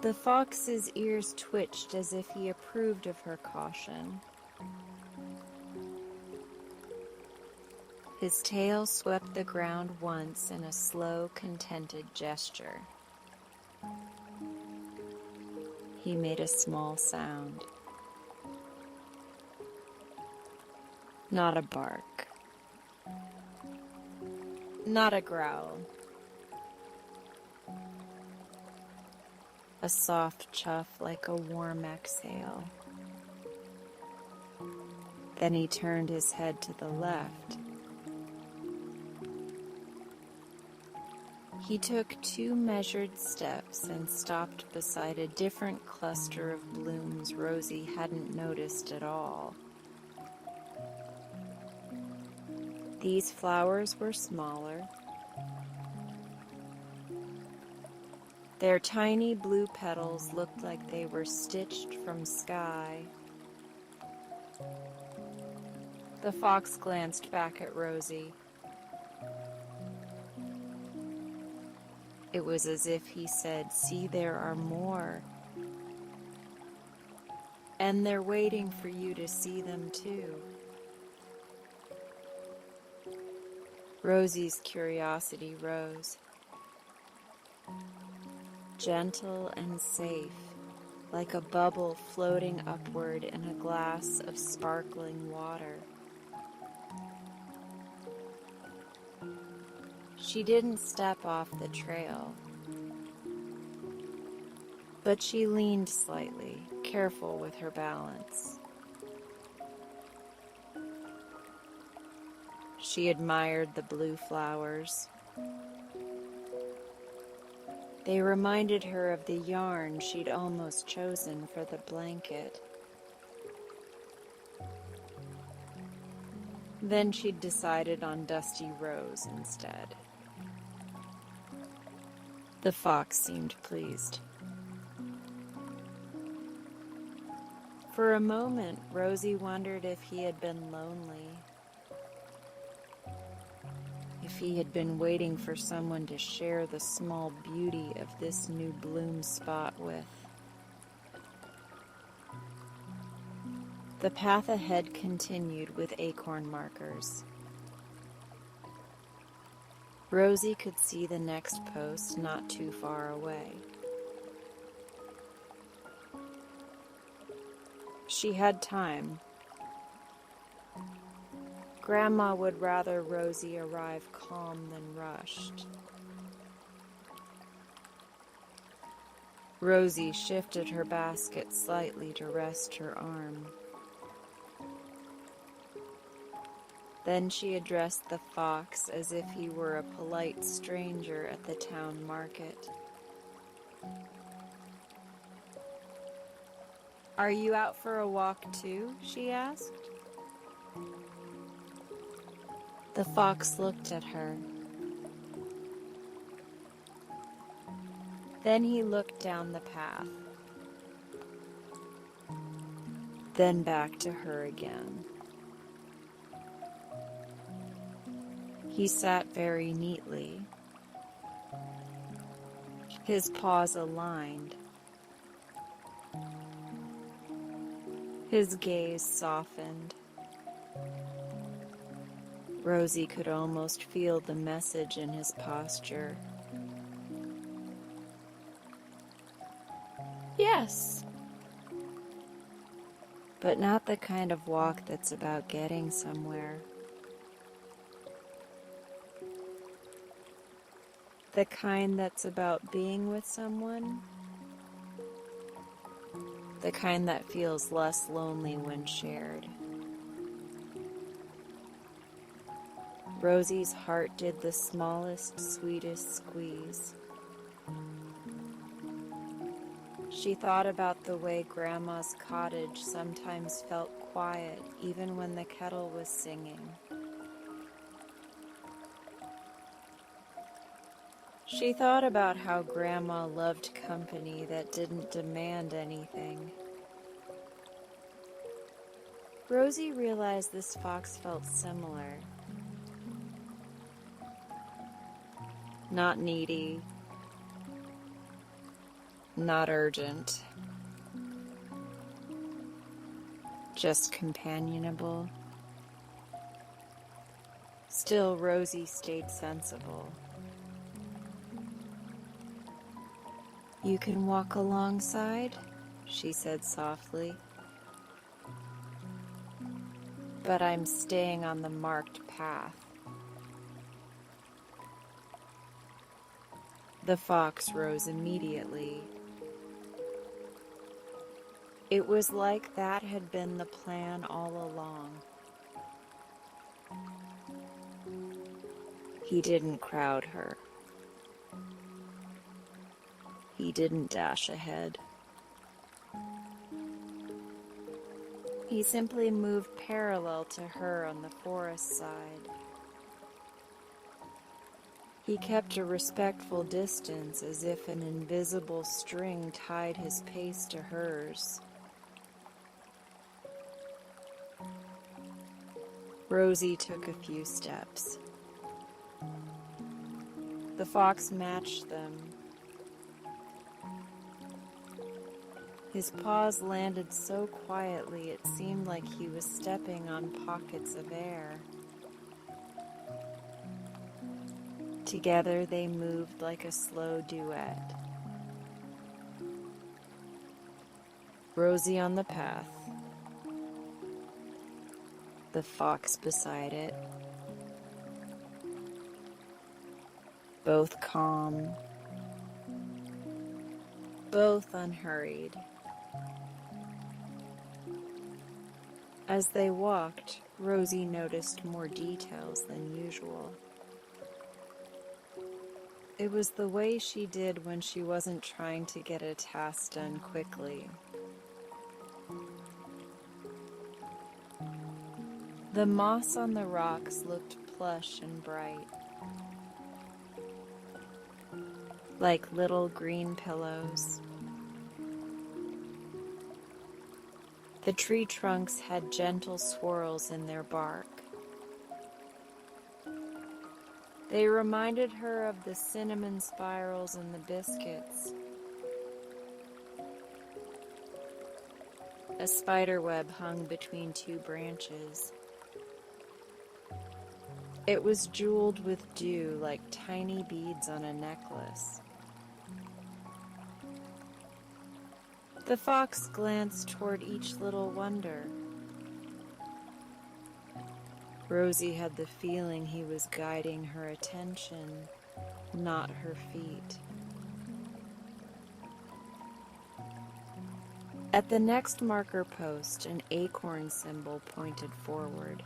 The fox's ears twitched as if he approved of her caution. His tail swept the ground once in a slow, contented gesture. He made a small sound. Not a bark. Not a growl. A soft chuff like a warm exhale. Then he turned his head to the left. He took 2 measured steps and stopped beside a different cluster of blooms Rosie hadn't noticed at all. These flowers were smaller. Their tiny blue petals looked like they were stitched from sky. The fox glanced back at Rosie. It was as if he said, "See, there are more. And they're waiting for you to see them too." Rosie's curiosity rose. Gentle and safe, like a bubble floating upward in a glass of sparkling water. She didn't step off the trail, but she leaned slightly, careful with her balance. She admired the blue flowers. They reminded her of the yarn she'd almost chosen for the blanket. Then she'd decided on dusty rose instead. The fox seemed pleased. For a moment, Rosie wondered if he had been lonely, if he had been waiting for someone to share the small beauty of this new bloom spot with. The path ahead continued with acorn markers. Rosie could see the next post not too far away. She had time. Grandma would rather Rosie arrive calm than rushed. Rosie shifted her basket slightly to rest her arm. Then she addressed the fox as if he were a polite stranger at the town market. "Are you out for a walk too?" she asked. The fox looked at her. Then he looked down the path. Then back to her again. He sat very neatly, his paws aligned, his gaze softened. Rosie could almost feel the message in his posture. "Yes, but not the kind of walk that's about getting somewhere. The kind that's about being with someone. The kind that feels less lonely when shared." Rosie's heart did the smallest, sweetest squeeze. She thought about the way Grandma's cottage sometimes felt quiet even when the kettle was singing. She thought about how Grandma loved company that didn't demand anything. Rosie realized this fox felt similar. Not needy, not urgent, just companionable. Still, Rosie stayed sensible. "You can walk alongside," she said softly. "But I'm staying on the marked path." The fox rose immediately. It was like that had been the plan all along. He didn't crowd her. He didn't dash ahead. He simply moved parallel to her on the forest side. He kept a respectful distance, as if an invisible string tied his pace to hers. Rosie took a few steps. The fox matched them. His paws landed so quietly it seemed like he was stepping on pockets of air. Together they moved like a slow duet. Rosie on the path, the fox beside it, both calm, both unhurried. As they walked, Rosie noticed more details than usual. It was the way she did when she wasn't trying to get a task done quickly. The moss on the rocks looked plush and bright, like little green pillows. The tree trunks had gentle swirls in their bark. They reminded her of the cinnamon spirals in the biscuits. A spider web hung between two branches. It was jeweled with dew like tiny beads on a necklace. The fox glanced toward each little wonder. Rosie had the feeling he was guiding her attention, not her feet. At the next marker post, an acorn symbol pointed forward.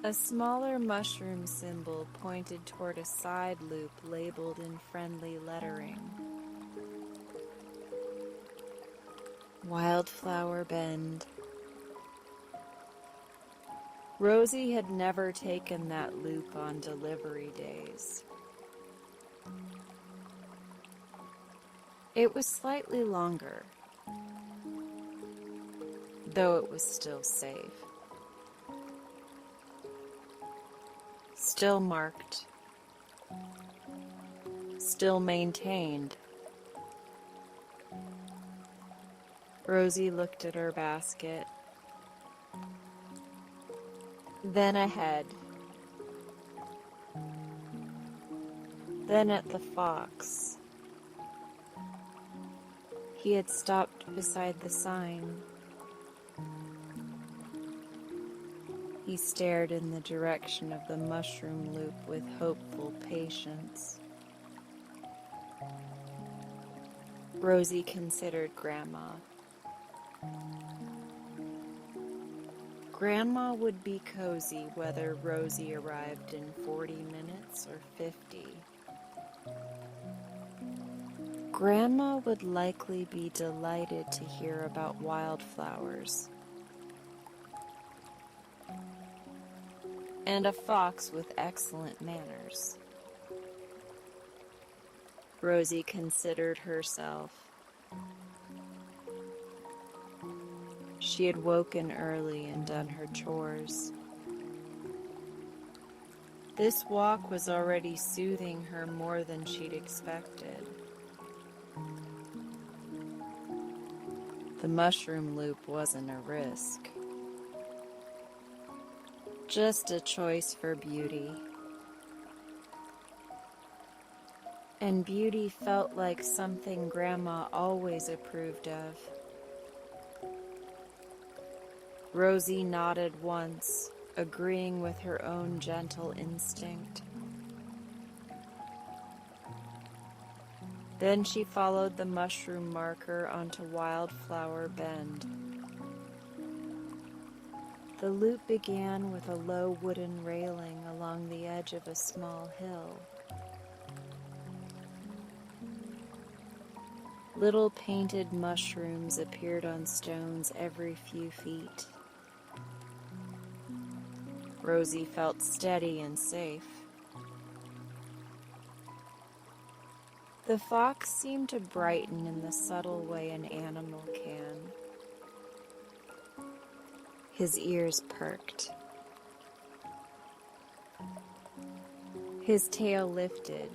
A smaller mushroom symbol pointed toward a side loop labeled in friendly lettering. Wildflower Bend. Rosie had never taken that loop on delivery days. It was slightly longer, though it was still safe. Still marked. Still maintained. Rosie looked at her basket, then ahead, then at the fox. He had stopped beside the sign. He stared in the direction of the mushroom loop with hopeful patience. Rosie considered Grandma. Grandma would be cozy whether Rosie arrived in 40 minutes or 50. Grandma would likely be delighted to hear about wildflowers. And a fox with excellent manners. Rosie considered herself. She had woken early and done her chores. This walk was already soothing her more than she'd expected. The mushroom loop wasn't a risk. Just a choice for beauty. And beauty felt like something Grandma always approved of. Rosie nodded once, agreeing with her own gentle instinct. Then she followed the mushroom marker onto Wildflower Bend. The loop began with a low wooden railing along the edge of a small hill. Little painted mushrooms appeared on stones every few feet. Rosie felt steady and safe. The fox seemed to brighten in the subtle way an animal can. His ears perked. His tail lifted.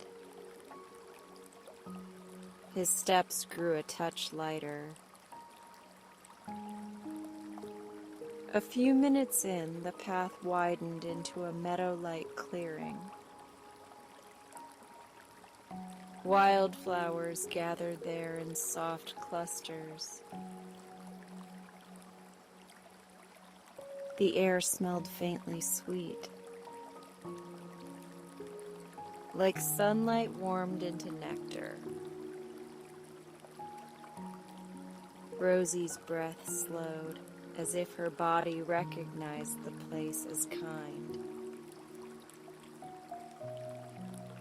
His steps grew a touch lighter. A few minutes in, the path widened into a meadow-like clearing. Wildflowers gathered there in soft clusters. The air smelled faintly sweet, like sunlight warmed into nectar. Rosie's breath slowed, as if her body recognized the place as kind.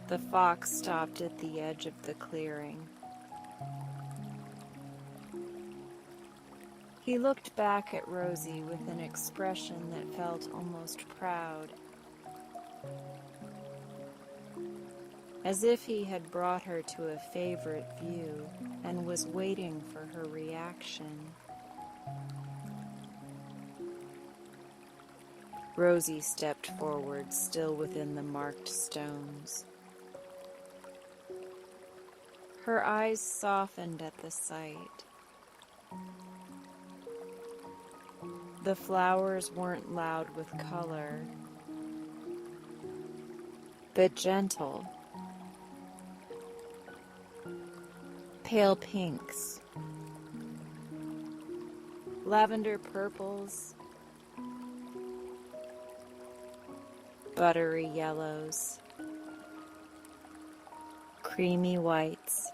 The fox stopped at the edge of the clearing. He looked back at Rosie with an expression that felt almost proud, as if he had brought her to a favorite view and was waiting for her reaction. Rosie stepped forward, still within the marked stones. Her eyes softened at the sight. The flowers weren't loud with color, but gentle. Pale pinks, lavender purples, buttery yellows, creamy whites,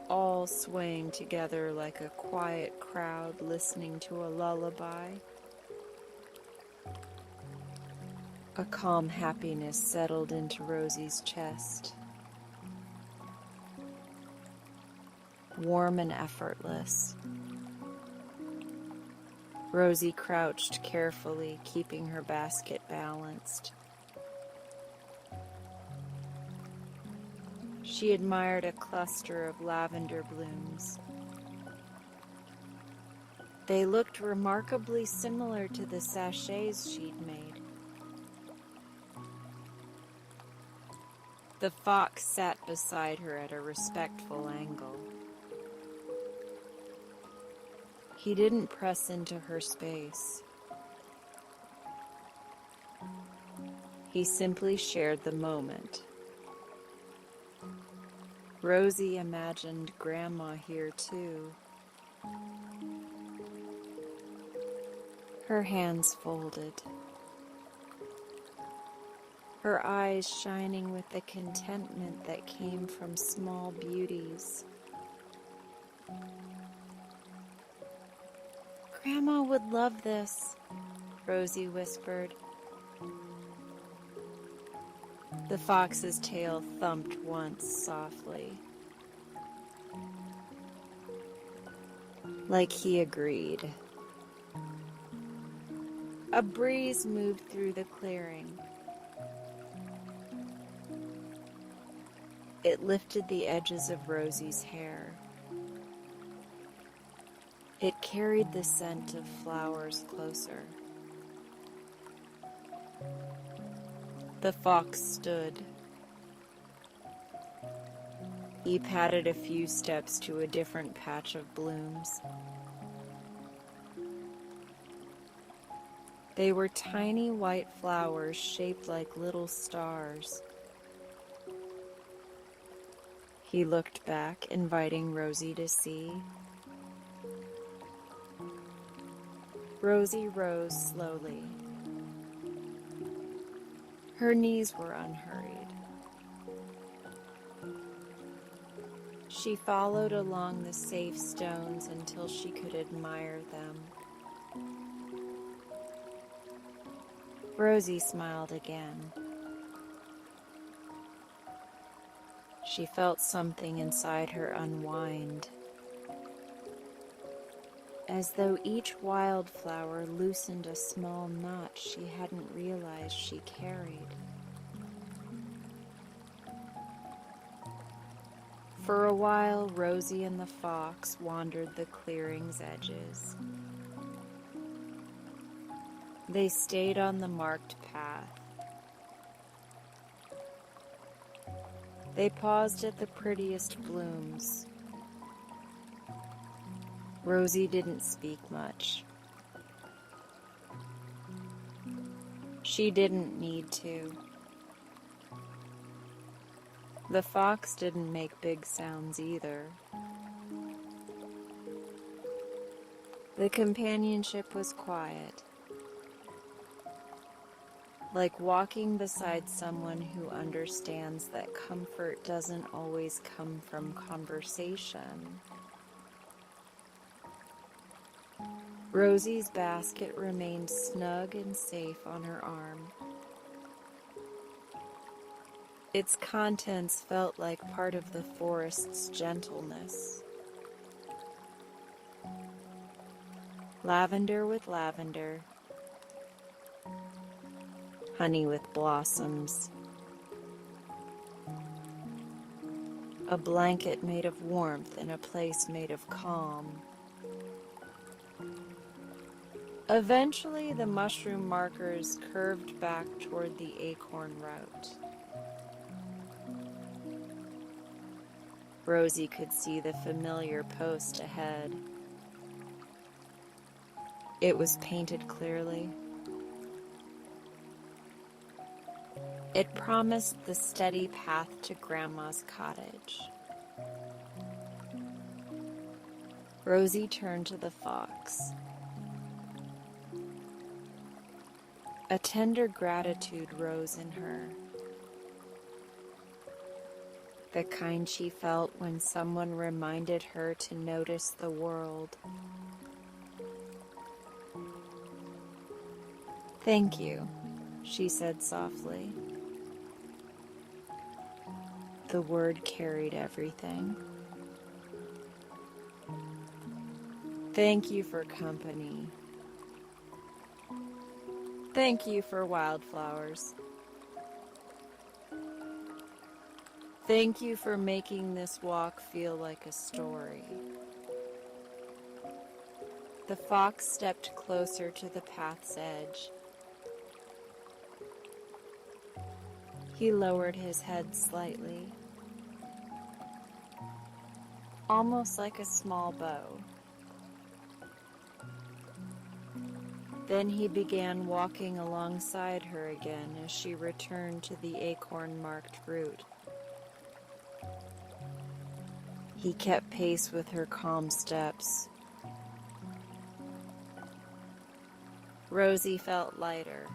all swaying together like a quiet crowd listening to a lullaby. A calm happiness settled into Rosie's chest, warm and effortless. Rosie crouched carefully, keeping her basket balanced. She admired a cluster of lavender blooms. They looked remarkably similar to the sachets she'd made. The fox sat beside her at a respectful angle. He didn't press into her space. He simply shared the moment. Rosie imagined Grandma here too. Her hands folded, her eyes shining with the contentment that came from small beauties. "Grandma would love this," Rosie whispered. The fox's tail thumped once softly, like he agreed. A breeze moved through the clearing. It lifted the edges of Rosie's hair. It carried the scent of flowers closer. The fox stood. He padded a few steps to a different patch of blooms. They were tiny white flowers shaped like little stars. He looked back, inviting Rosie to see. Rosie rose slowly. Her knees were unhurried. She followed along the safe stones until she could admire them. Rosie smiled again. she felt something inside her unwind, as though each wildflower loosened a small knot she hadn't realized she carried. For a while, Rosie and the fox wandered the clearing's edges. They stayed on the marked path. They paused at the prettiest blooms. Rosie didn't speak much. She didn't need to. The fox didn't make big sounds either. The companionship was quiet, like walking beside someone who understands that comfort doesn't always come from conversation. Rosie's basket remained snug and safe on her arm. Its contents felt like part of the forest's gentleness. Lavender with lavender, honey with blossoms, a blanket made of warmth in a place made of calm. Eventually, the mushroom markers curved back toward the acorn route. Rosie could see the familiar post ahead. It was painted clearly. It promised the steady path to Grandma's cottage. Rosie turned to the fox. A tender gratitude rose in her, the kind she felt when someone reminded her to notice the world. "Thank you," she said softly. The word carried everything. Thank you for company. Thank you for wildflowers. Thank you for making this walk feel like a story. The fox stepped closer to the path's edge. He lowered his head slightly, almost like a small bow. Then he began walking alongside her again as she returned to the acorn-marked route. He kept pace with her calm steps. Rosie felt lighter,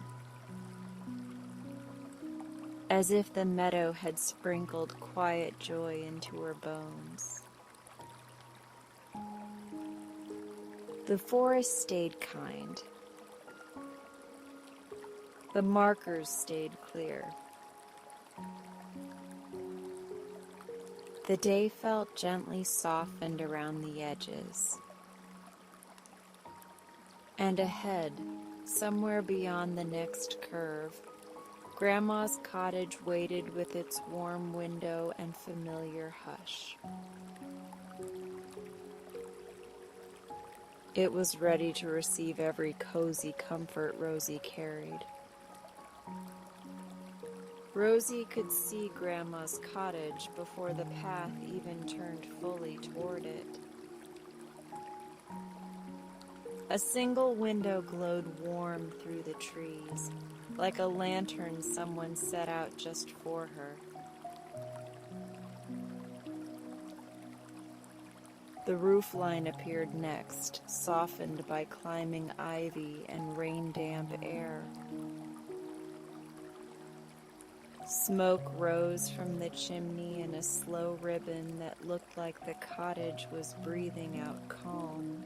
as if the meadow had sprinkled quiet joy into her bones. The forest stayed kind. The markers stayed clear. The day felt gently softened around the edges. And ahead, somewhere beyond the next curve, Grandma's cottage waited with its warm window and familiar hush. It was ready to receive every cozy comfort Rosie carried. Rosie could see Grandma's cottage before the path even turned fully toward it. A single window glowed warm through the trees, like a lantern someone set out just for her. The roofline appeared next, softened by climbing ivy and rain-damp air. Smoke rose from the chimney in a slow ribbon that looked like the cottage was breathing out calm.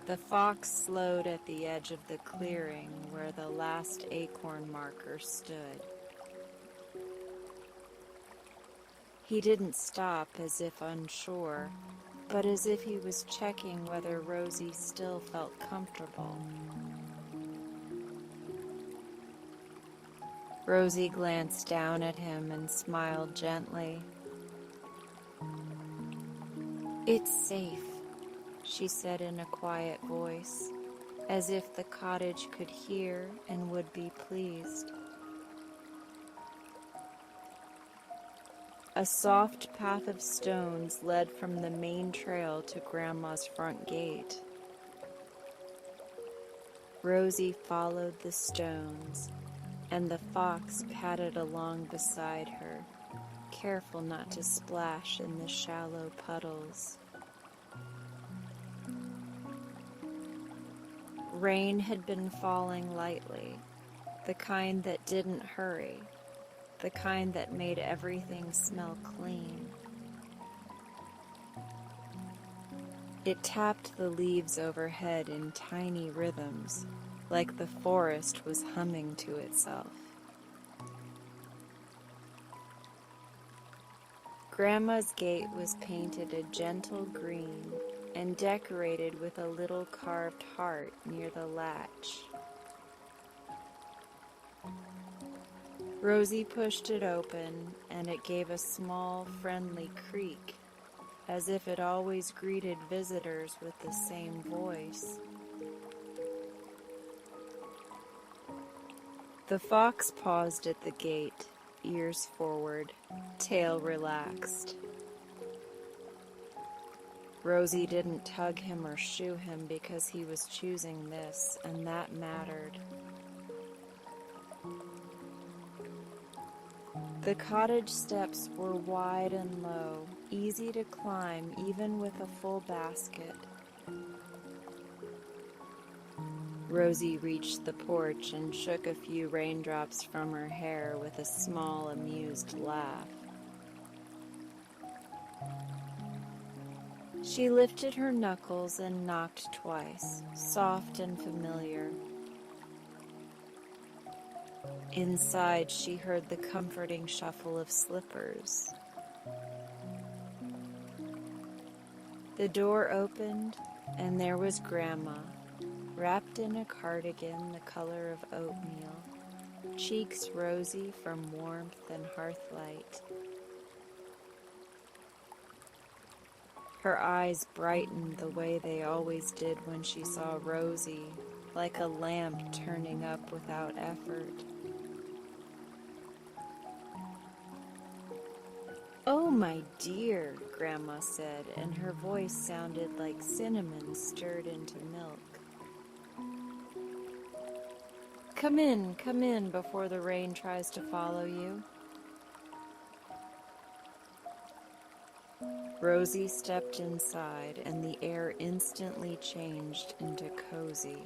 The fox slowed at the edge of the clearing where the last acorn marker stood. He didn't stop as if unsure, but as if he was checking whether Rosie still felt comfortable. Rosie glanced down at him and smiled gently. "It's safe," she said in a quiet voice, as if the cottage could hear and would be pleased. A soft path of stones led from the main trail to Grandma's front gate. Rosie followed the stones, and the fox padded along beside her, careful not to splash in the shallow puddles. Rain had been falling lightly, the kind that didn't hurry, the kind that made everything smell clean. It tapped the leaves overhead in tiny rhythms, like the forest was humming to itself. Grandma's gate was painted a gentle green and decorated with a little carved heart near the latch. Rosie pushed it open, and it gave a small, friendly creak, as if it always greeted visitors with the same voice. The fox paused at the gate, ears forward, tail relaxed. Rosie didn't tug him or shoo him because he was choosing this, and that mattered. The cottage steps were wide and low, easy to climb even with a full basket. Rosie reached the porch and shook a few raindrops from her hair with a small, amused laugh. She lifted her knuckles and knocked twice, soft and familiar. Inside, she heard the comforting shuffle of slippers. The door opened, and there was Grandma, wrapped in a cardigan the color of oatmeal, cheeks rosy from warmth and hearthlight. Her eyes brightened the way they always did when she saw Rosie, like a lamp turning up without effort. "Oh, my dear," Grandma said, and her voice sounded like cinnamon stirred into milk. Come in before the rain tries to follow you." Rosie stepped inside, and the air instantly changed into cozy.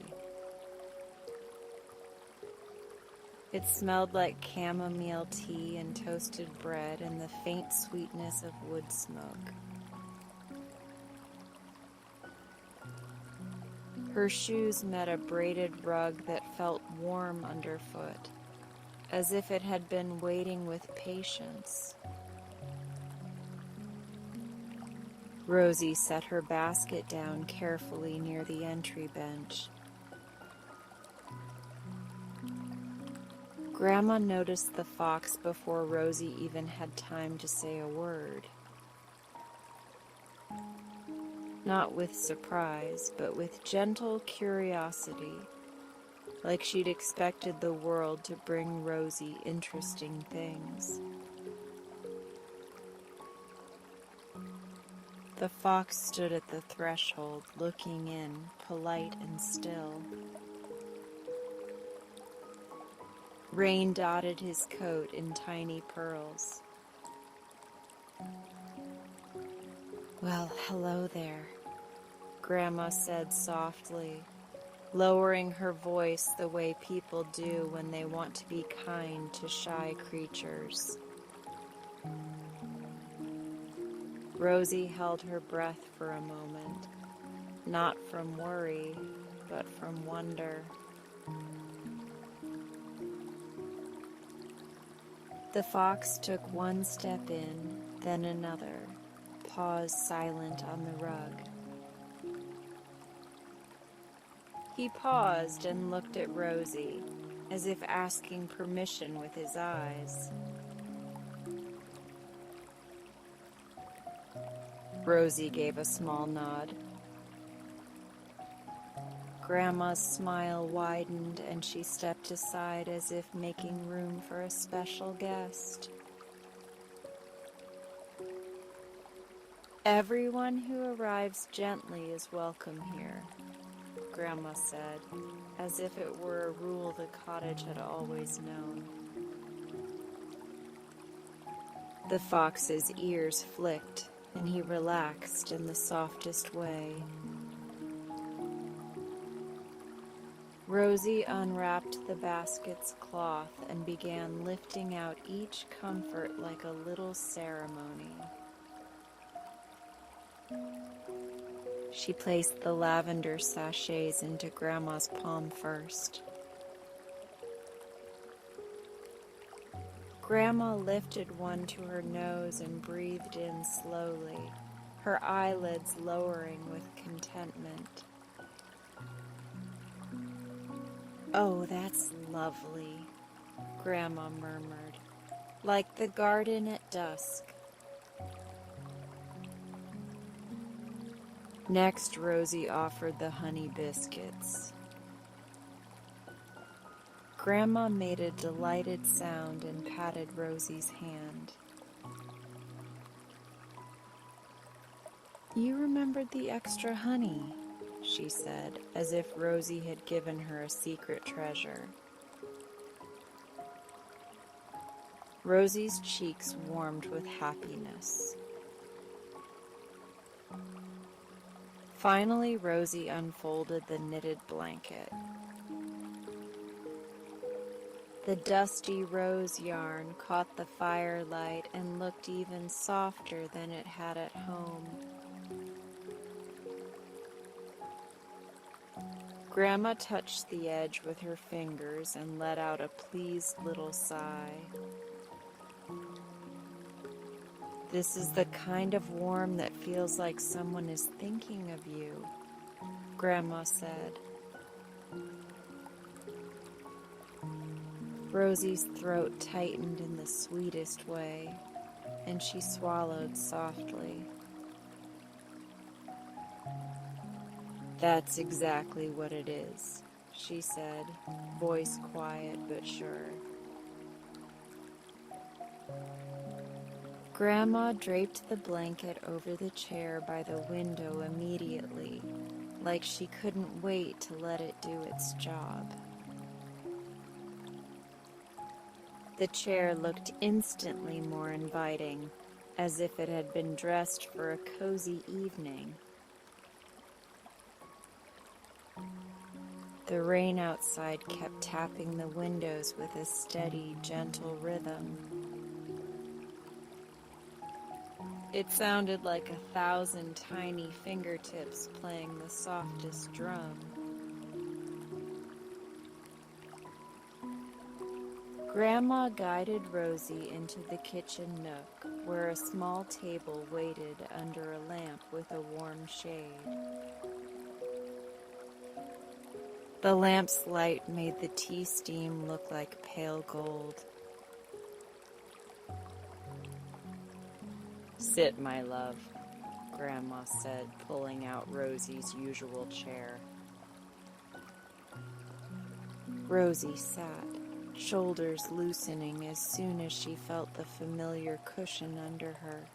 It smelled like chamomile tea and toasted bread and the faint sweetness of wood smoke. Her shoes met a braided rug that felt warm underfoot, as if it had been waiting with patience. Rosie set her basket down carefully near the entry bench. Grandma noticed the fox before Rosie even had time to say a word. Not with surprise, but with gentle curiosity, like she'd expected the world to bring Rosie interesting things. The fox stood at the threshold, looking in, polite and still. Rain dotted his coat in tiny pearls. "Well, hello there," Grandma said softly, lowering her voice the way people do when they want to be kind to shy creatures. Rosie held her breath for a moment, not from worry, but from wonder. The fox took one step in, then another, paused silent on the rug. He paused and looked at Rosie, as if asking permission with his eyes. Rosie gave a small nod. Grandma's smile widened and she stepped aside as if making room for a special guest. Everyone who arrives gently is welcome here, Grandma said, as if it were a rule the cottage had always known. The fox's ears flicked, and he relaxed in the softest way. Rosie unwrapped the basket's cloth and began lifting out each comfort like a little ceremony. She placed the lavender sachets into Grandma's palm first. Grandma lifted one to her nose and breathed in slowly, her eyelids lowering with contentment. "Oh, that's lovely," Grandma murmured, "like the garden at dusk." Next, Rosie offered the honey biscuits. Grandma made a delighted sound and patted Rosie's hand. "You remembered the extra honey," she said, as if Rosie had given her a secret treasure. Rosie's cheeks warmed with happiness. Finally, Rosie unfolded the knitted blanket. The dusty rose yarn caught the firelight and looked even softer than it had at home. Grandma touched the edge with her fingers and let out a pleased little sigh. "This is the kind of warmth that feels like someone is thinking of you," Grandma said. Rosie's throat tightened in the sweetest way, and she swallowed softly. "That's exactly what it is," she said, voice quiet but sure. Grandma draped the blanket over the chair by the window immediately, like she couldn't wait to let it do its job. The chair looked instantly more inviting, as if it had been dressed for a cozy evening. The rain outside kept tapping the windows with a steady, gentle rhythm. It sounded like 1,000 tiny fingertips playing the softest drum. Grandma guided Rosie into the kitchen nook, where a small table waited under a lamp with a warm shade. The lamp's light made the tea steam look like pale gold. "Sit, my love," Grandma said, pulling out Rosie's usual chair. Rosie sat, shoulders loosening as soon as she felt the familiar cushion under her.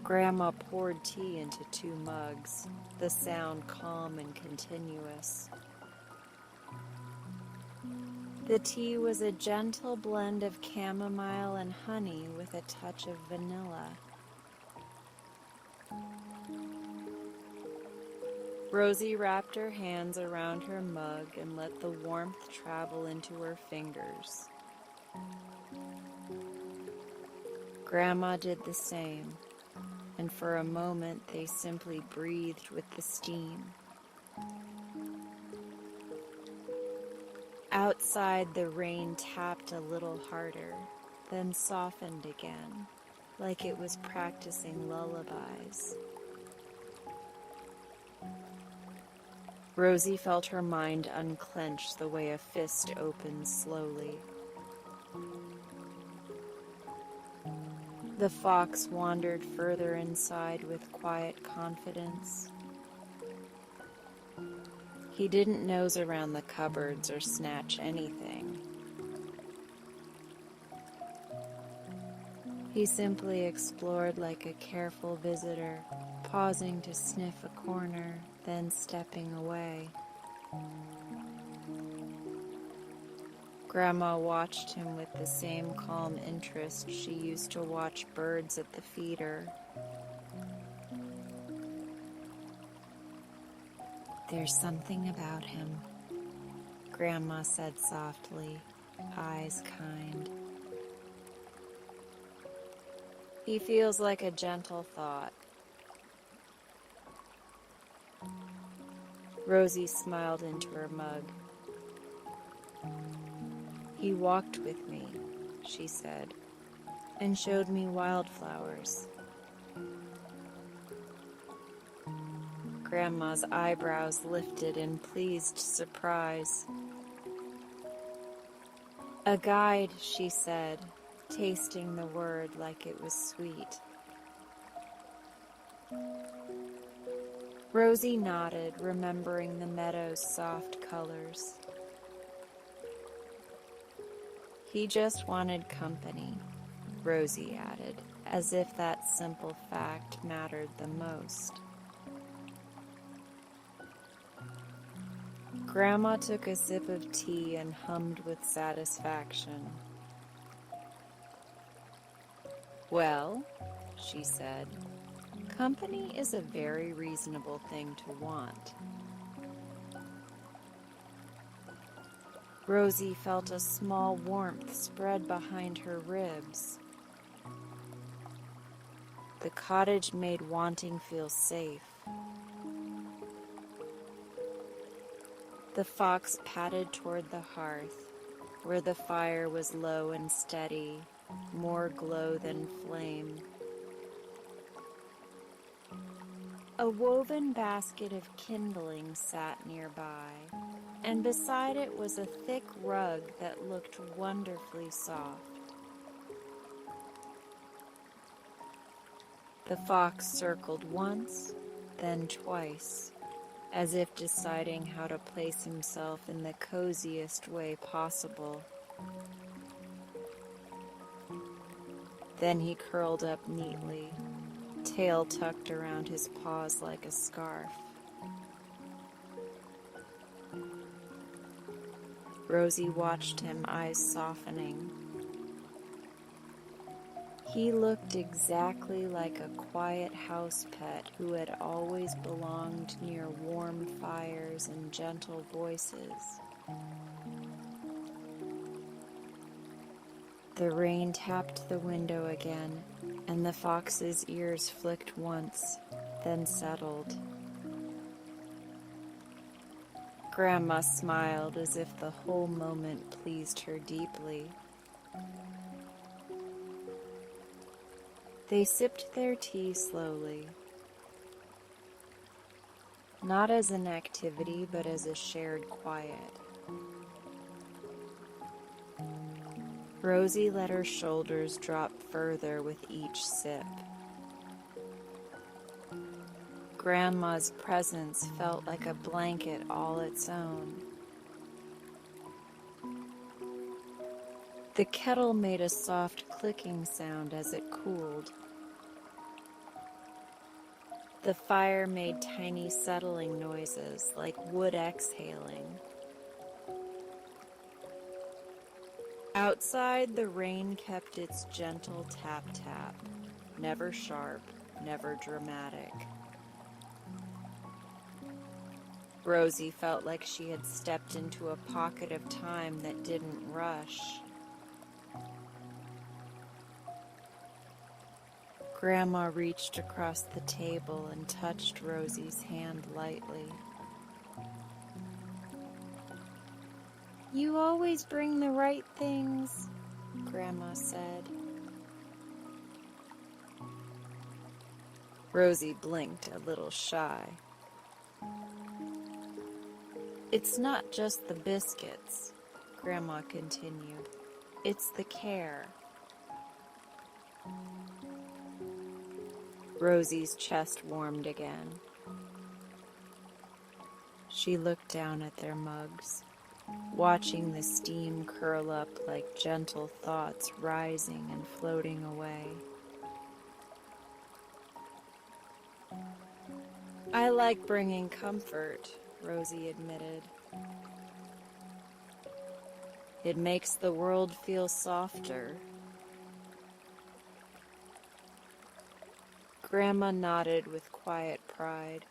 Grandma poured tea into 2 mugs, the sound calm and continuous. The tea was a gentle blend of chamomile and honey with a touch of vanilla. Rosie wrapped her hands around her mug and let the warmth travel into her fingers. Grandma did the same, and for a moment they simply breathed with the steam. Outside, the rain tapped a little harder, then softened again, like it was practicing lullabies. Rosie felt her mind unclench the way a fist opens slowly. The fox wandered further inside with quiet confidence. He didn't nose around the cupboards or snatch anything. He simply explored like a careful visitor, pausing to sniff a corner, then stepping away. Grandma watched him with the same calm interest she used to watch birds at the feeder. "There's something about him," Grandma said softly, eyes kind. "He feels like a gentle thought." Rosie smiled into her mug. "He walked with me," she said, "and showed me wildflowers." Grandma's eyebrows lifted in pleased surprise. "A guide," she said, tasting the word like it was sweet. Rosie nodded, remembering the meadow's soft colors. "He just wanted company," Rosie added, as if that simple fact mattered the most. Grandma took a sip of tea and hummed with satisfaction. "Well," she said, "company is a very reasonable thing to want." Rosie felt a small warmth spread behind her ribs. The cottage made wanting feel safe. The fox padded toward the hearth, where the fire was low and steady, more glow than flame. A woven basket of kindling sat nearby, and beside it was a thick rug that looked wonderfully soft. The fox circled once, then twice, as if deciding how to place himself in the coziest way possible. Then he curled up neatly, tail tucked around his paws like a scarf. Rosie watched him, eyes softening. He looked exactly like a quiet house pet who had always belonged near warm fires and gentle voices. The rain tapped the window again, and the fox's ears flicked once, then settled. Grandma smiled as if the whole moment pleased her deeply. They sipped their tea slowly, not as an activity, but as a shared quiet. Rosie let her shoulders drop further with each sip. Grandma's presence felt like a blanket all its own. The kettle made a soft clicking sound as it cooled. The fire made tiny settling noises like wood exhaling. Outside, the rain kept its gentle tap-tap, never sharp, never dramatic. Rosie felt like she had stepped into a pocket of time that didn't rush. Grandma reached across the table and touched Rosie's hand lightly. "You always bring the right things," Grandma said. Rosie blinked a little shy. "It's not just the biscuits," Grandma continued. "It's the care." Rosie's chest warmed again. She looked down at their mugs, watching the steam curl up like gentle thoughts rising and floating away. "I like bringing comfort," Rosie admitted. "It makes the world feel softer." Grandma nodded with quiet pride.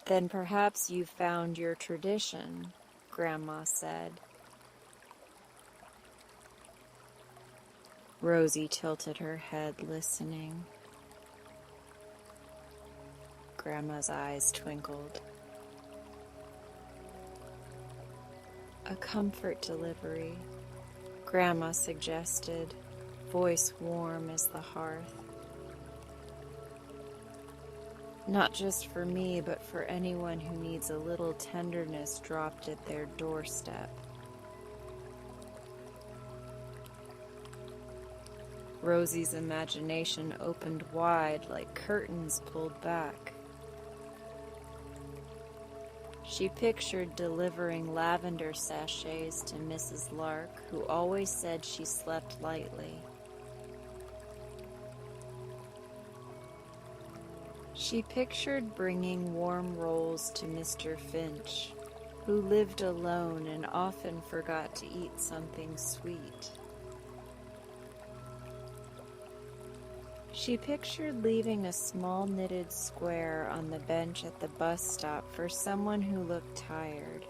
"Then perhaps you found your tradition," Grandma said. Rosie tilted her head, listening. Grandma's eyes twinkled. "A comfort delivery," Grandma suggested, voice warm as the hearth. "Not just for me, but for anyone who needs a little tenderness dropped at their doorstep." Rosie's imagination opened wide like curtains pulled back. She pictured delivering lavender sachets to Mrs. Lark, who always said she slept lightly. She pictured bringing warm rolls to Mr. Finch, who lived alone and often forgot to eat something sweet. She pictured leaving a small knitted square on the bench at the bus stop for someone who looked tired.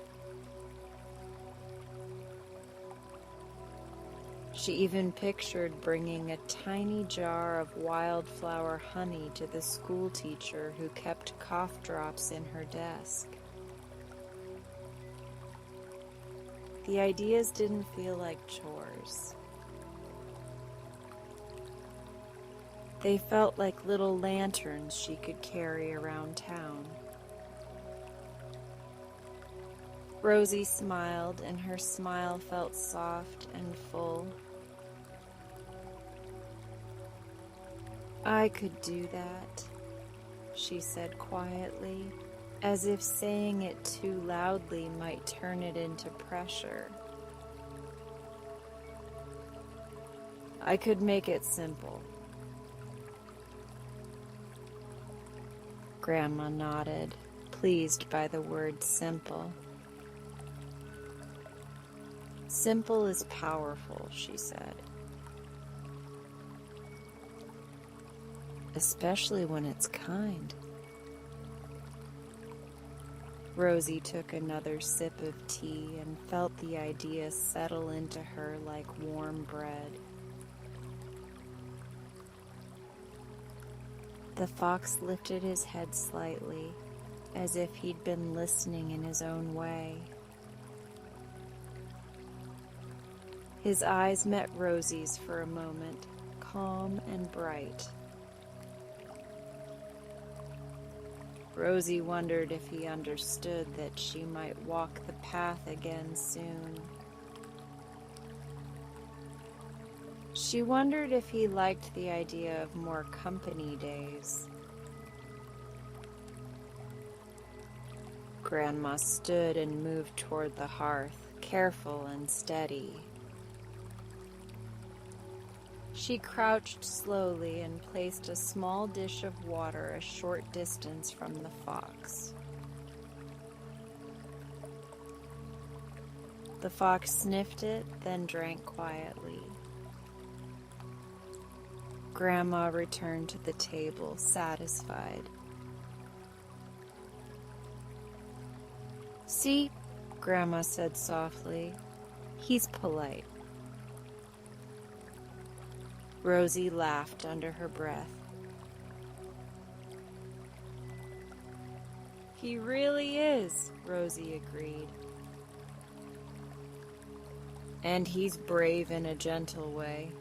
She even pictured bringing a tiny jar of wildflower honey to the school teacher who kept cough drops in her desk. The ideas didn't feel like chores. They felt like little lanterns she could carry around town. Rosie smiled, and her smile felt soft and full. "I could do that," she said quietly, as if saying it too loudly might turn it into pressure. "I could make it simple." Grandma nodded, pleased by the word simple. "Simple is powerful," she said. "Especially when it's kind." Rosie took another sip of tea and felt the idea settle into her like warm bread. The fox lifted his head slightly, as if he'd been listening in his own way. His eyes met Rosie's for a moment, calm and bright. Rosie wondered if he understood that she might walk the path again soon. She wondered if he liked the idea of more company days. Grandma stood and moved toward the hearth, careful and steady. She crouched slowly and placed a small dish of water a short distance from the fox. The fox sniffed it, then drank quietly. Grandma returned to the table, satisfied. "See," Grandma said softly, "he's polite." Rosie laughed under her breath. "He really is," Rosie agreed. "And he's brave in a gentle way."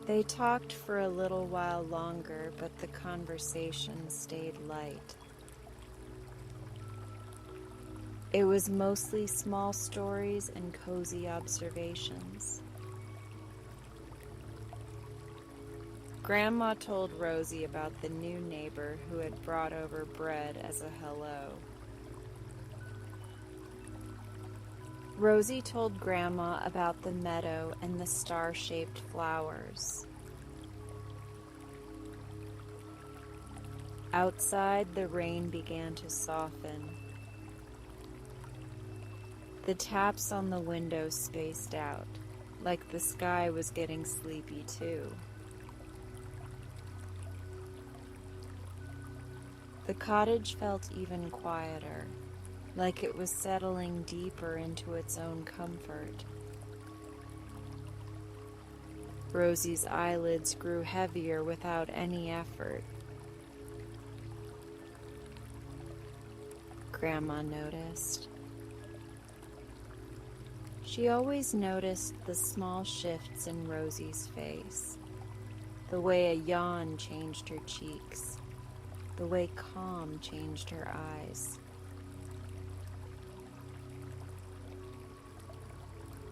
They talked for a little while longer, but the conversation stayed light. It was mostly small stories and cozy observations. Grandma told Rosie about the new neighbor who had brought over bread as a hello. Rosie told Grandma about the meadow and the star-shaped flowers. Outside, the rain began to soften. The taps on the window spaced out, like the sky was getting sleepy too. The cottage felt even quieter, like it was settling deeper into its own comfort. Rosie's eyelids grew heavier without any effort. Grandma noticed. She always noticed the small shifts in Rosie's face, the way a yawn changed her cheeks, the way calm changed her eyes.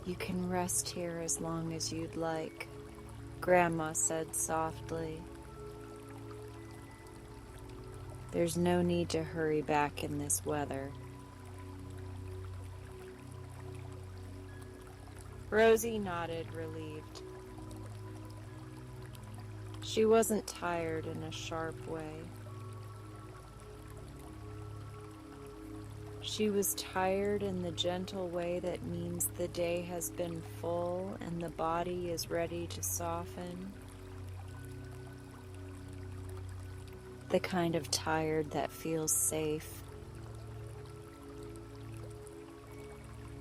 "You can rest here as long as you'd like," Grandma said softly. "There's no need to hurry back in this weather." Rosie nodded, relieved. She wasn't tired in a sharp way. She was tired in the gentle way that means the day has been full and the body is ready to soften. The kind of tired that feels safe.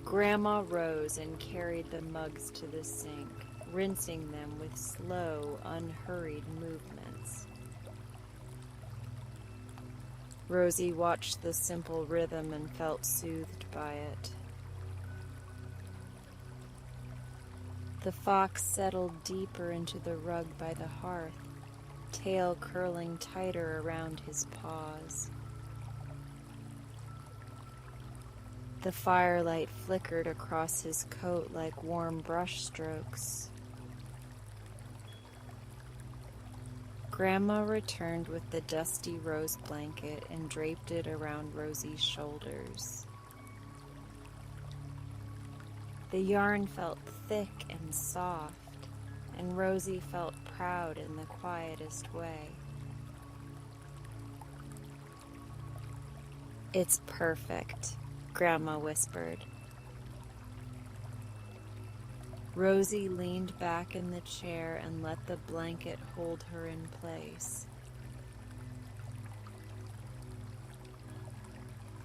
Grandma rose and carried the mugs to the sink, rinsing them with slow, unhurried movements. Rosie watched the simple rhythm and felt soothed by it. The fox settled deeper into the rug by the hearth, tail curling tighter around his paws. The firelight flickered across his coat like warm brush strokes. Grandma returned with the dusty rose blanket and draped it around Rosie's shoulders. The yarn felt thick and soft, and Rosie felt proud in the quietest way. "It's perfect," Grandma whispered. Rosie leaned back in the chair and let the blanket hold her in place.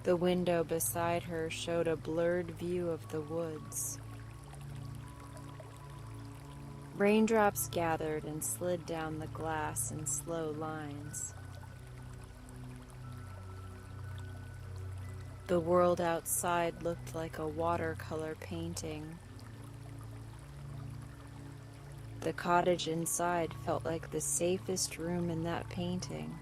The window beside her showed a blurred view of the woods. Raindrops gathered and slid down the glass in slow lines. The world outside looked like a watercolor painting. The cottage inside felt like the safest room in that painting.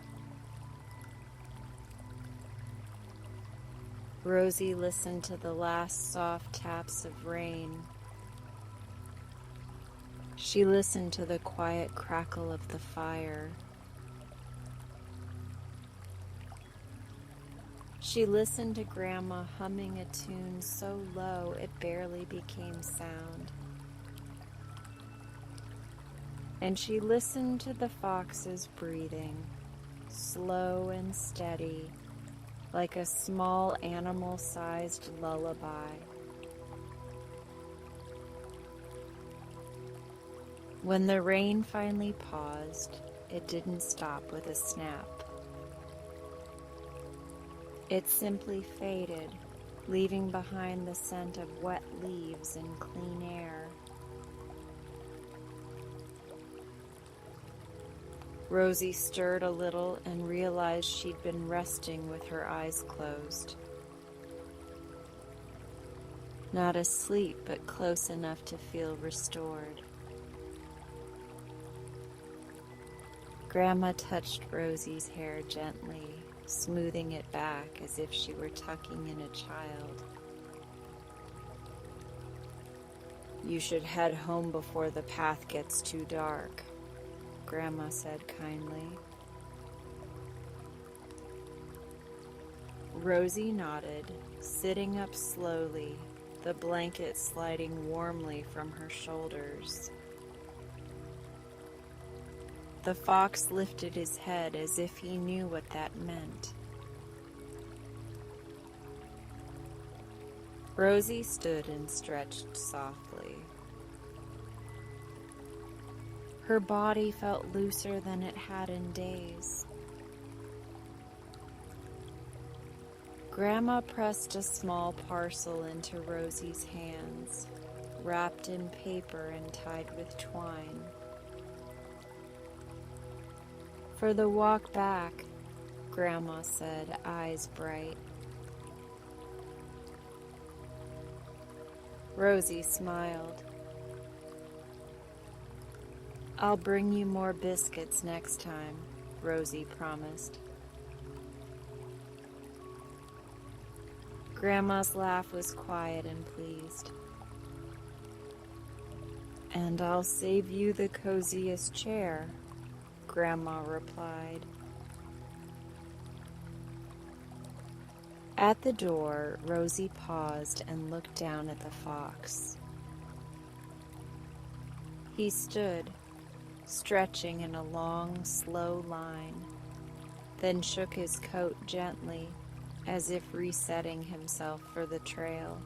Rosie listened to the last soft taps of rain. She listened to the quiet crackle of the fire. She listened to Grandma humming a tune so low it barely became sound. And she listened to the fox's breathing, slow and steady, like a small animal-sized lullaby. When the rain finally paused, it didn't stop with a snap. It simply faded, leaving behind the scent of wet leaves and clean air. Rosie stirred a little and realized she'd been resting with her eyes closed. Not asleep, but close enough to feel restored. Grandma touched Rosie's hair gently, smoothing it back as if she were tucking in a child. "You should head home before the path gets too dark," Grandma said kindly. Rosie nodded, sitting up slowly, the blanket sliding warmly from her shoulders. The fox lifted his head as if he knew what that meant. Rosie stood and stretched softly. Her body felt looser than it had in days. Grandma pressed a small parcel into Rosie's hands, wrapped in paper and tied with twine. "For the walk back," Grandma said, eyes bright. Rosie smiled. "I'll bring you more biscuits next time," Rosie promised. Grandma's laugh was quiet and pleased. "And I'll save you the coziest chair," Grandma replied. At the door, Rosie paused and looked down at the fox. He stood, stretching in a long, slow line, then shook his coat gently, as if resetting himself for the trail.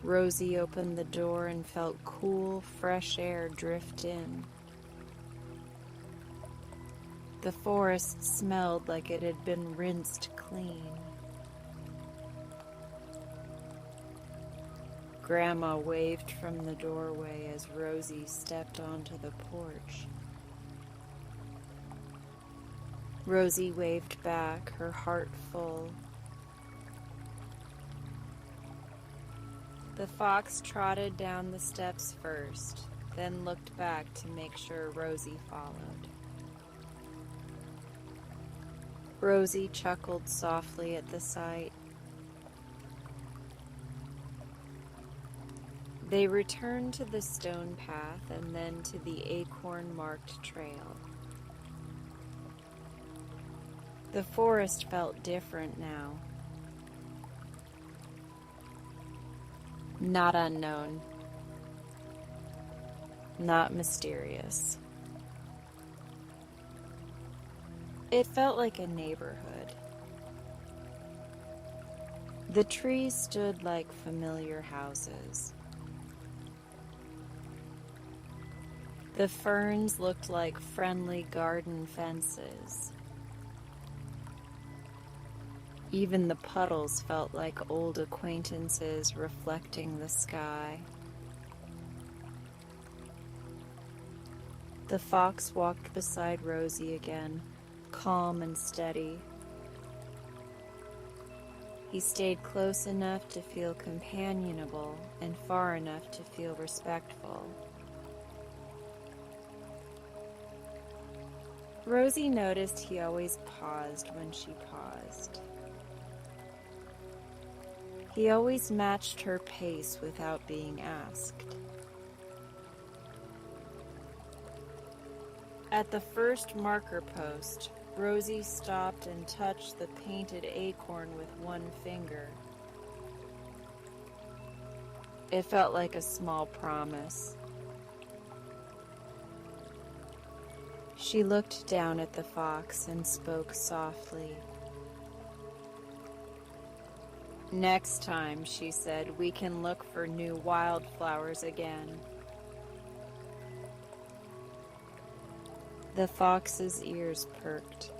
Rosie opened the door and felt cool, fresh air drift in. The forest smelled like it had been rinsed clean. Grandma waved from the doorway as Rosie stepped onto the porch. Rosie waved back, her heart full. The fox trotted down the steps first, then looked back to make sure Rosie followed. Rosie chuckled softly at the sight. They returned to the stone path and then to the acorn-marked trail. The forest felt different now. Not unknown. Not mysterious. It felt like a neighborhood. The trees stood like familiar houses. The ferns looked like friendly garden fences. Even the puddles felt like old acquaintances reflecting the sky. The fox walked beside Rosie again, calm and steady. He stayed close enough to feel companionable and far enough to feel respectful. Rosie noticed he always paused when she paused. He always matched her pace without being asked. At the first marker post, Rosie stopped and touched the painted acorn with one finger. It felt like a small promise. She looked down at the fox and spoke softly. "Next time," she said, "we can look for new wildflowers again." The fox's ears perked.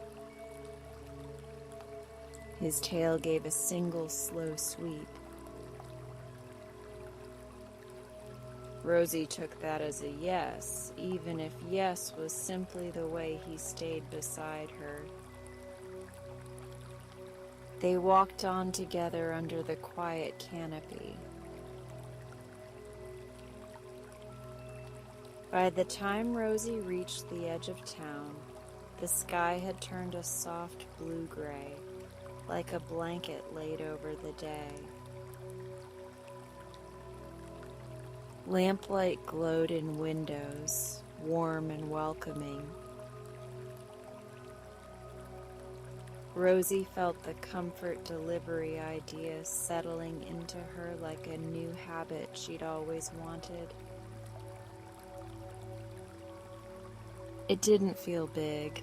His tail gave a single slow sweep. Rosie took that as a yes, even if yes was simply the way he stayed beside her. They walked on together under the quiet canopy. By the time Rosie reached the edge of town, the sky had turned a soft blue-gray, like a blanket laid over the day. Lamplight glowed in windows, warm and welcoming. Rosie felt the comfort delivery idea settling into her like a new habit she'd always wanted. It didn't feel big.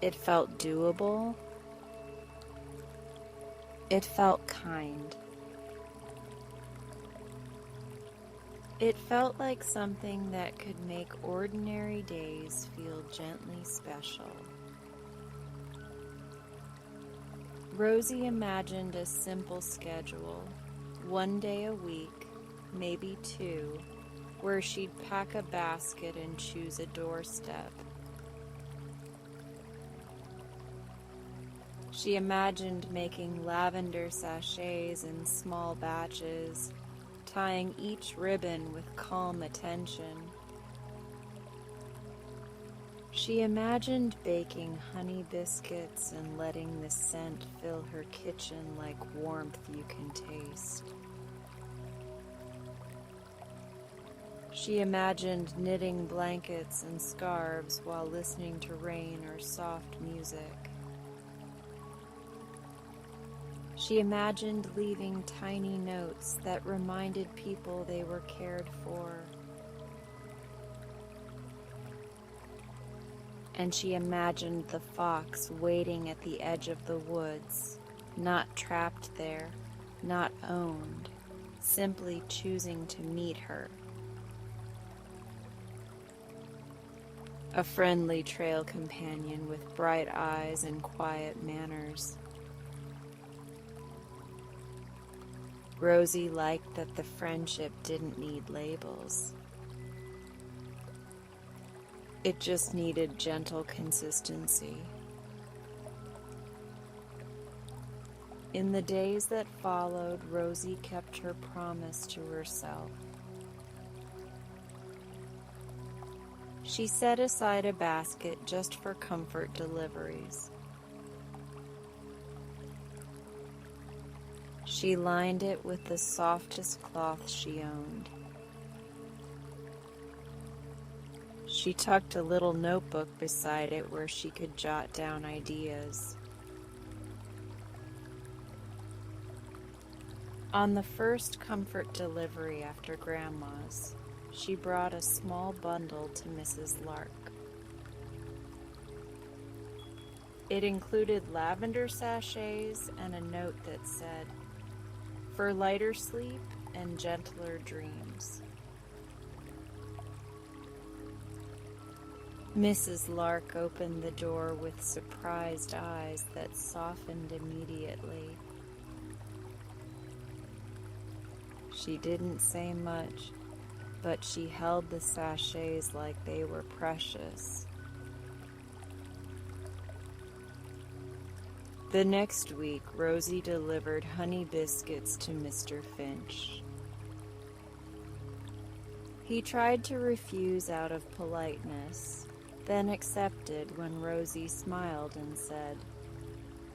It felt doable. It felt kind. It felt like something that could make ordinary days feel gently special. Rosie imagined a simple schedule, 1 day a week, maybe 2, where she'd pack a basket and choose a doorstep. She imagined making lavender sachets in small batches, tying each ribbon with calm attention. She imagined baking honey biscuits and letting the scent fill her kitchen like warmth you can taste. She imagined knitting blankets and scarves while listening to rain or soft music. She imagined leaving tiny notes that reminded people they were cared for. And she imagined the fox waiting at the edge of the woods, not trapped there, not owned, simply choosing to meet her. A friendly trail companion with bright eyes and quiet manners. Rosie liked that the friendship didn't need labels. It just needed gentle consistency. In the days that followed, Rosie kept her promise to herself. She set aside a basket just for comfort deliveries. She lined it with the softest cloth she owned. She tucked a little notebook beside it where she could jot down ideas. On the first comfort delivery after Grandma's, she brought a small bundle to Mrs. Lark. It included lavender sachets and a note that said, "For lighter sleep and gentler dreams." Mrs. Lark opened the door with surprised eyes that softened immediately. She didn't say much, but she held the sachets like they were precious. The next week, Rosie delivered honey biscuits to Mr. Finch. He tried to refuse out of politeness, then accepted when Rosie smiled and said,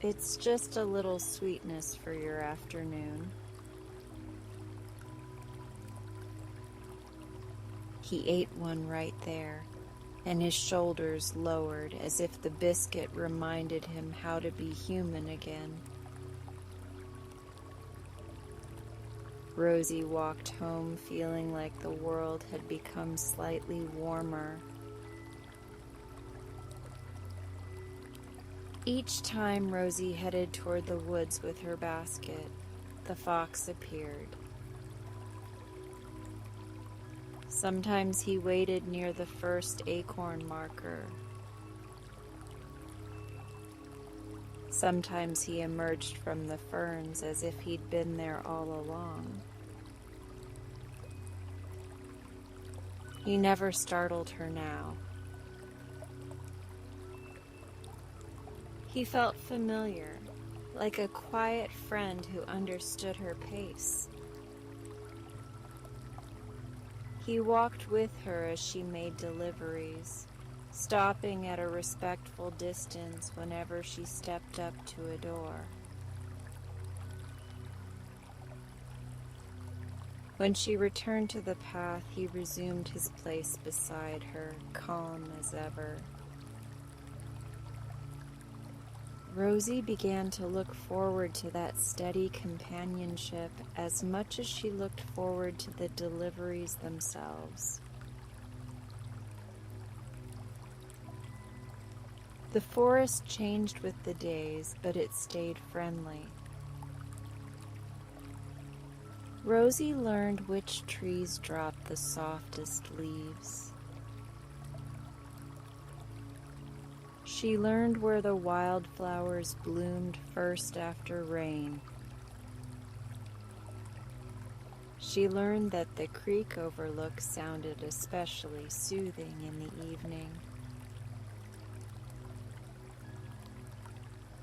"It's just a little sweetness for your afternoon." He ate one right there, and his shoulders lowered as if the biscuit reminded him how to be human again. Rosie walked home feeling like the world had become slightly warmer. Each time Rosie headed toward the woods with her basket, the fox appeared. Sometimes he waited near the first acorn marker. Sometimes he emerged from the ferns as if he'd been there all along. He never startled her now. He felt familiar, like a quiet friend who understood her pace. He walked with her as she made deliveries, stopping at a respectful distance whenever she stepped up to a door. When she returned to the path, he resumed his place beside her, calm as ever. Rosie began to look forward to that steady companionship as much as she looked forward to the deliveries themselves. The forest changed with the days, but it stayed friendly. Rosie learned which trees dropped the softest leaves. She learned where the wildflowers bloomed first after rain. She learned that the creek overlook sounded especially soothing in the evening.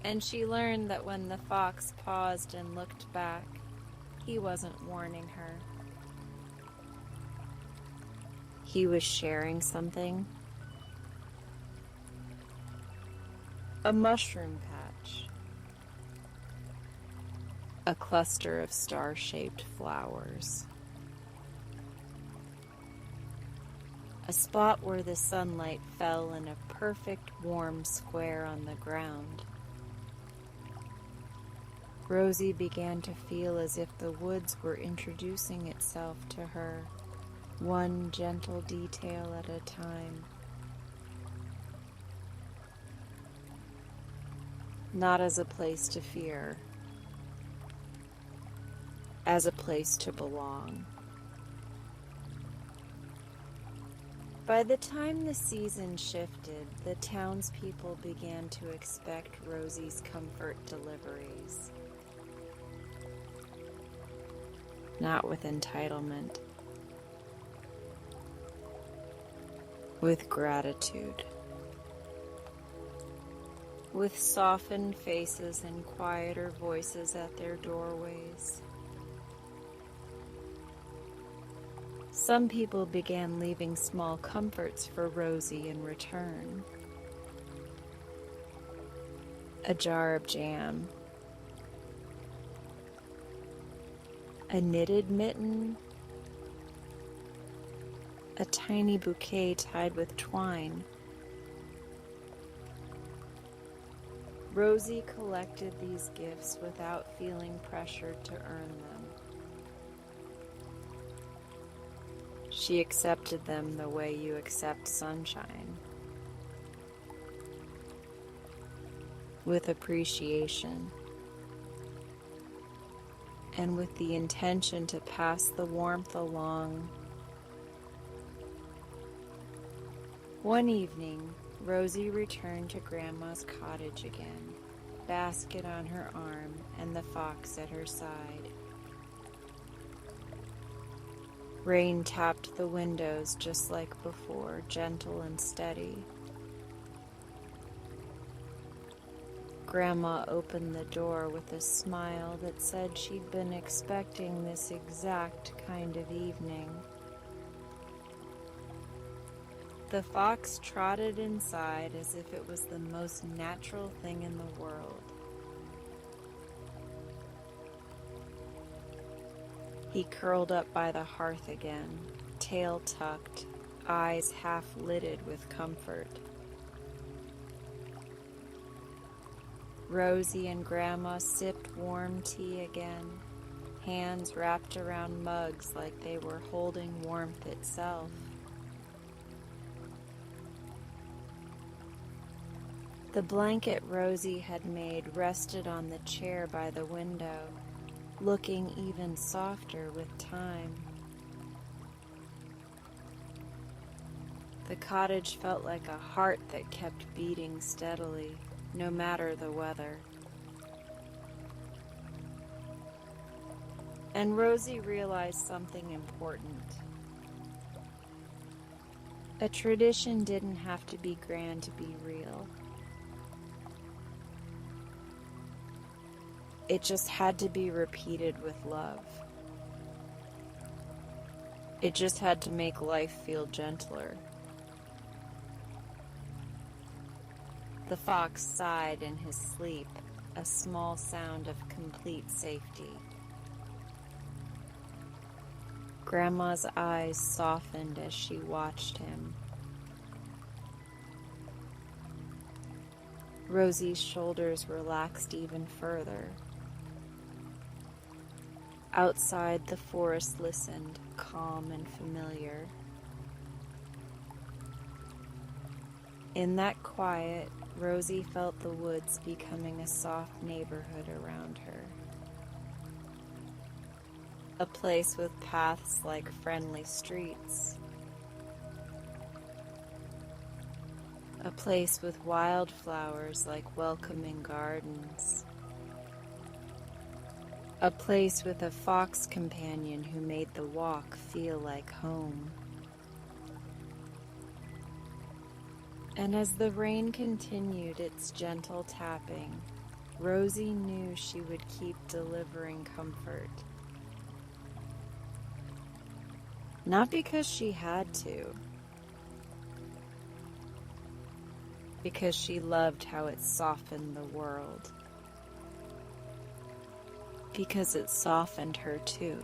And she learned that when the fox paused and looked back, he wasn't warning her. He was sharing something. A mushroom patch. A cluster of star-shaped flowers. A spot where the sunlight fell in a perfect warm square on the ground. Rosie began to feel as if the woods were introducing itself to her, one gentle detail at a time. Not as a place to fear, as a place to belong. By the time the season shifted, the townspeople began to expect Rosie's comfort deliveries. Not with entitlement, with gratitude. With softened faces and quieter voices at their doorways. Some people began leaving small comforts for Rosie in return. A jar of jam, a knitted mitten, a tiny bouquet tied with twine. Rosie collected these gifts without feeling pressured to earn them. She accepted them the way you accept sunshine, with appreciation, and with the intention to pass the warmth along. One evening, Rosie returned to Grandma's cottage again, basket on her arm and the fox at her side. Rain tapped the windows just like before, gentle and steady. Grandma opened the door with a smile that said she'd been expecting this exact kind of evening. The fox trotted inside as if it was the most natural thing in the world. He curled up by the hearth again, tail tucked, eyes half lidded with comfort. Rosie and Grandma sipped warm tea again, hands wrapped around mugs like they were holding warmth itself. The blanket Rosie had made rested on the chair by the window, looking even softer with time. The cottage felt like a heart that kept beating steadily, no matter the weather. And Rosie realized something important. A tradition didn't have to be grand to be real. It just had to be repeated with love. It just had to make life feel gentler. The fox sighed in his sleep, a small sound of complete safety. Grandma's eyes softened as she watched him. Rosie's shoulders relaxed even further. Outside, the forest listened, calm and familiar. In that quiet, Rosie felt the woods becoming a soft neighborhood around her. A place with paths like friendly streets. A place with wildflowers like welcoming gardens. A place with a fox companion who made the walk feel like home. And as the rain continued its gentle tapping, Rosie knew she would keep delivering comfort. Not because she had to, because she loved how it softened the world. Because it softened her too.